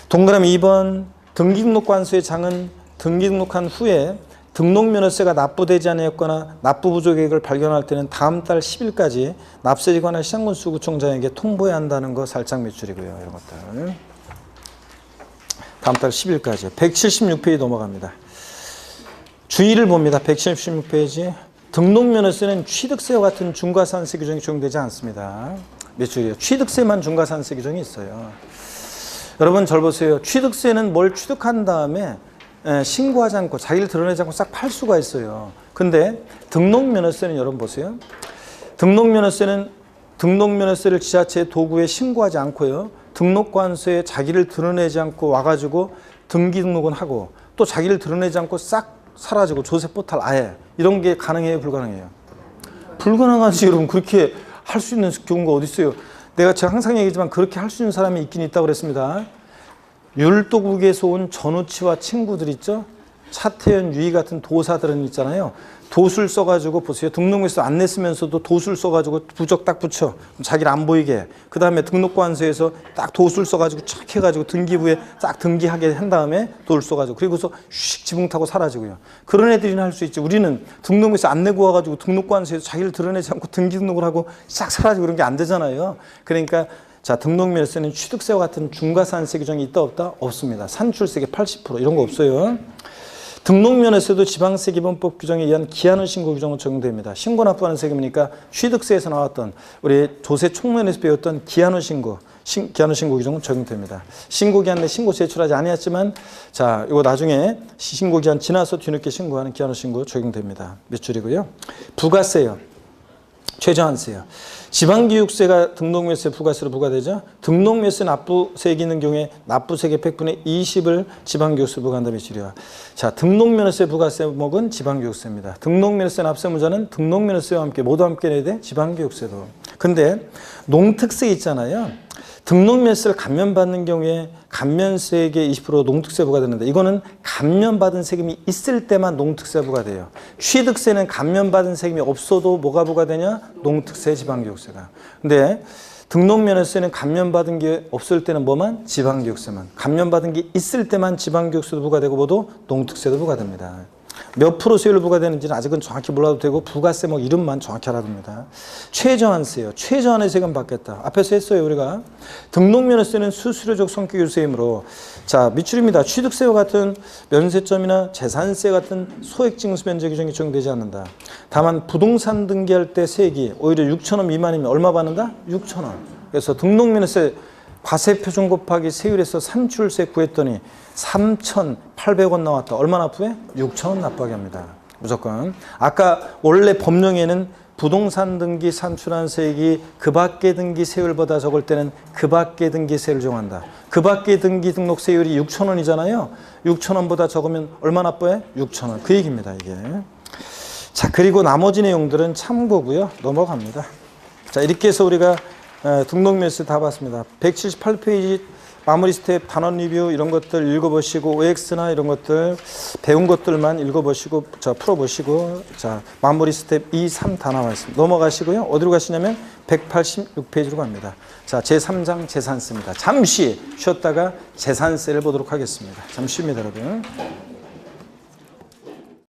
동그라미 2번 등기등록관수의 장은 등기등록한 후에 등록면허세가 납부되지 않았거나 납부 부족 계획을 발견할 때는 다음 달 10일까지 납세에 관한 시장군수구청장에게 통보해야 한다는 거 살짝 밑줄이고요. 이런 것들. 다음 달 10일까지. 176페이지 넘어갑니다. 주의를 봅니다. 176페이지. 등록면허세는 취득세와 같은 중과산세 규정이 적용되지 않습니다. 밑줄이에요. 취득세만 중과산세 규정이 있어요. 여러분 잘 보세요. 취득세는 뭘 취득한 다음에 신고하지 않고 자기를 드러내지 않고 싹 팔 수가 있어요. 근데 등록면허세는 여러분 보세요. 등록면허세를 지자체 도구에 신고하지 않고요. 등록관서에 자기를 드러내지 않고 와가지고 등기등록은 하고 또 자기를 드러내지 않고 싹 사라지고 조세포탈 아예 이런 게 가능해요? 불가능해요? 불가능하지. 여러분 그렇게 할 수 있는 경우가 어디 있어요? 제가 항상 얘기하지만 그렇게 할 수 있는 사람이 있긴 있다고 그랬습니다. 율도국에서 온 전우치와 친구들 있죠? 차태현, 유희 같은 도사들은 있잖아요. 도술 써가지고 보세요. 등록면허세 안 냈으면서도 도술 써가지고 부적 딱 붙여. 자기를 안 보이게. 그 다음에 등록관서에서 딱 도술 써가지고 쫙 해가지고 등기부에 딱 등기하게 한 다음에 돌 써가지고 그리고서 슉 지붕 타고 사라지고요. 그런 애들이나 할 수 있지. 우리는 등록면허세 안 내고 와가지고 등록관서에서 자기를 드러내지 않고 등기 등록을 하고 싹 사라지고 그런 게 안 되잖아요. 그러니까 자, 등록면허세는 취득세와 같은 중과산세 규정이 있다 없다? 없습니다. 산출세계 80% 이런 거 없어요. 등록면허세도 지방세기본법 규정에 의한 기한의 신고 규정은 적용됩니다. 신고 납부하는 세금이니까 취득세에서 나왔던 우리 조세 총론에서 배웠던 기한의 신고 규정은 적용됩니다. 신고기한 내 신고 제출하지 아니었지만 자 이거 나중에 신고기한 지나서 뒤늦게 신고하는 기한의 신고 적용됩니다. 몇 줄이고요. 부가세요. 최저한세요. 지방교육세가 등록면허세 부가세로 부과되죠. 등록면허세 납부세액이 있는 경우에 납부세액의 100분의 20을 지방교육세로 부과한다. 며칠이야. 자, 등록면허세 부가세목은 지방교육세입니다. 등록면허세 납세무자는 등록면허세와 함께 모두 함께 내야 돼. 지방교육세도. 근데 농특세 있잖아요. 등록면허세를 감면받는 경우에 감면세액의 20% 농특세 부과되는데 이거는 감면받은 세금이 있을 때만 농특세 부과돼요. 취득세는 감면받은 세금이 없어도 뭐가 부과되냐? 농특세, 지방교육세가. 근데 등록면허세는 감면받은 게 없을 때는 뭐만? 지방교육세만. 감면받은 게 있을 때만 지방교육세도 부과되고 뭐도 농특세도 부과됩니다. 몇 프로 세율로 부과되는지는 아직은 정확히 몰라도 되고 부가세 뭐 이름만 정확히 알아야 됩니다. 최저한세요. 최저한의 세금 받겠다. 앞에서 했어요 우리가. 등록면허세는 수수료적 성격의 세이므로 자 미출입니다. 취득세와 같은 면세점이나 재산세 같은 소액징수 면적이 적용되지 않는다. 다만 부동산 등기할 때 세액이 오히려 6,000원 미만이면 얼마 받는다? 6,000원. 그래서 등록면허세 과세표준 곱하기 세율에서 산출세 구했더니 3,800원 나왔다. 얼마나 납부해? 6,000원 납부하게 합니다. 무조건. 아까 원래 법령에는 부동산 등기 산출한 세액이 그 밖의 등기 세율보다 적을 때는 그 밖의 등기 세율을 적용한다. 그 밖의 등기 등록 세율이 6,000원이잖아요. 6,000원보다 적으면 얼마 납부해? 6,000원. 그 얘기입니다, 이게. 자, 그리고 나머지 내용들은 참고고요. 넘어갑니다. 자, 이렇게 해서 우리가 등록면허세 다 봤습니다. 178페이지 마무리 스텝 단원 리뷰 이런 것들 읽어보시고 OX나 이런 것들 배운 것들만 읽어보시고 자 풀어보시고 자 마무리 스텝 2, 3 다 나와 있습니다. 넘어가시고요. 어디로 가시냐면 186페이지로 갑니다. 자 제3장 재산세입니다. 잠시 쉬었다가 재산세를 보도록 하겠습니다. 잠시 쉽니다 여러분.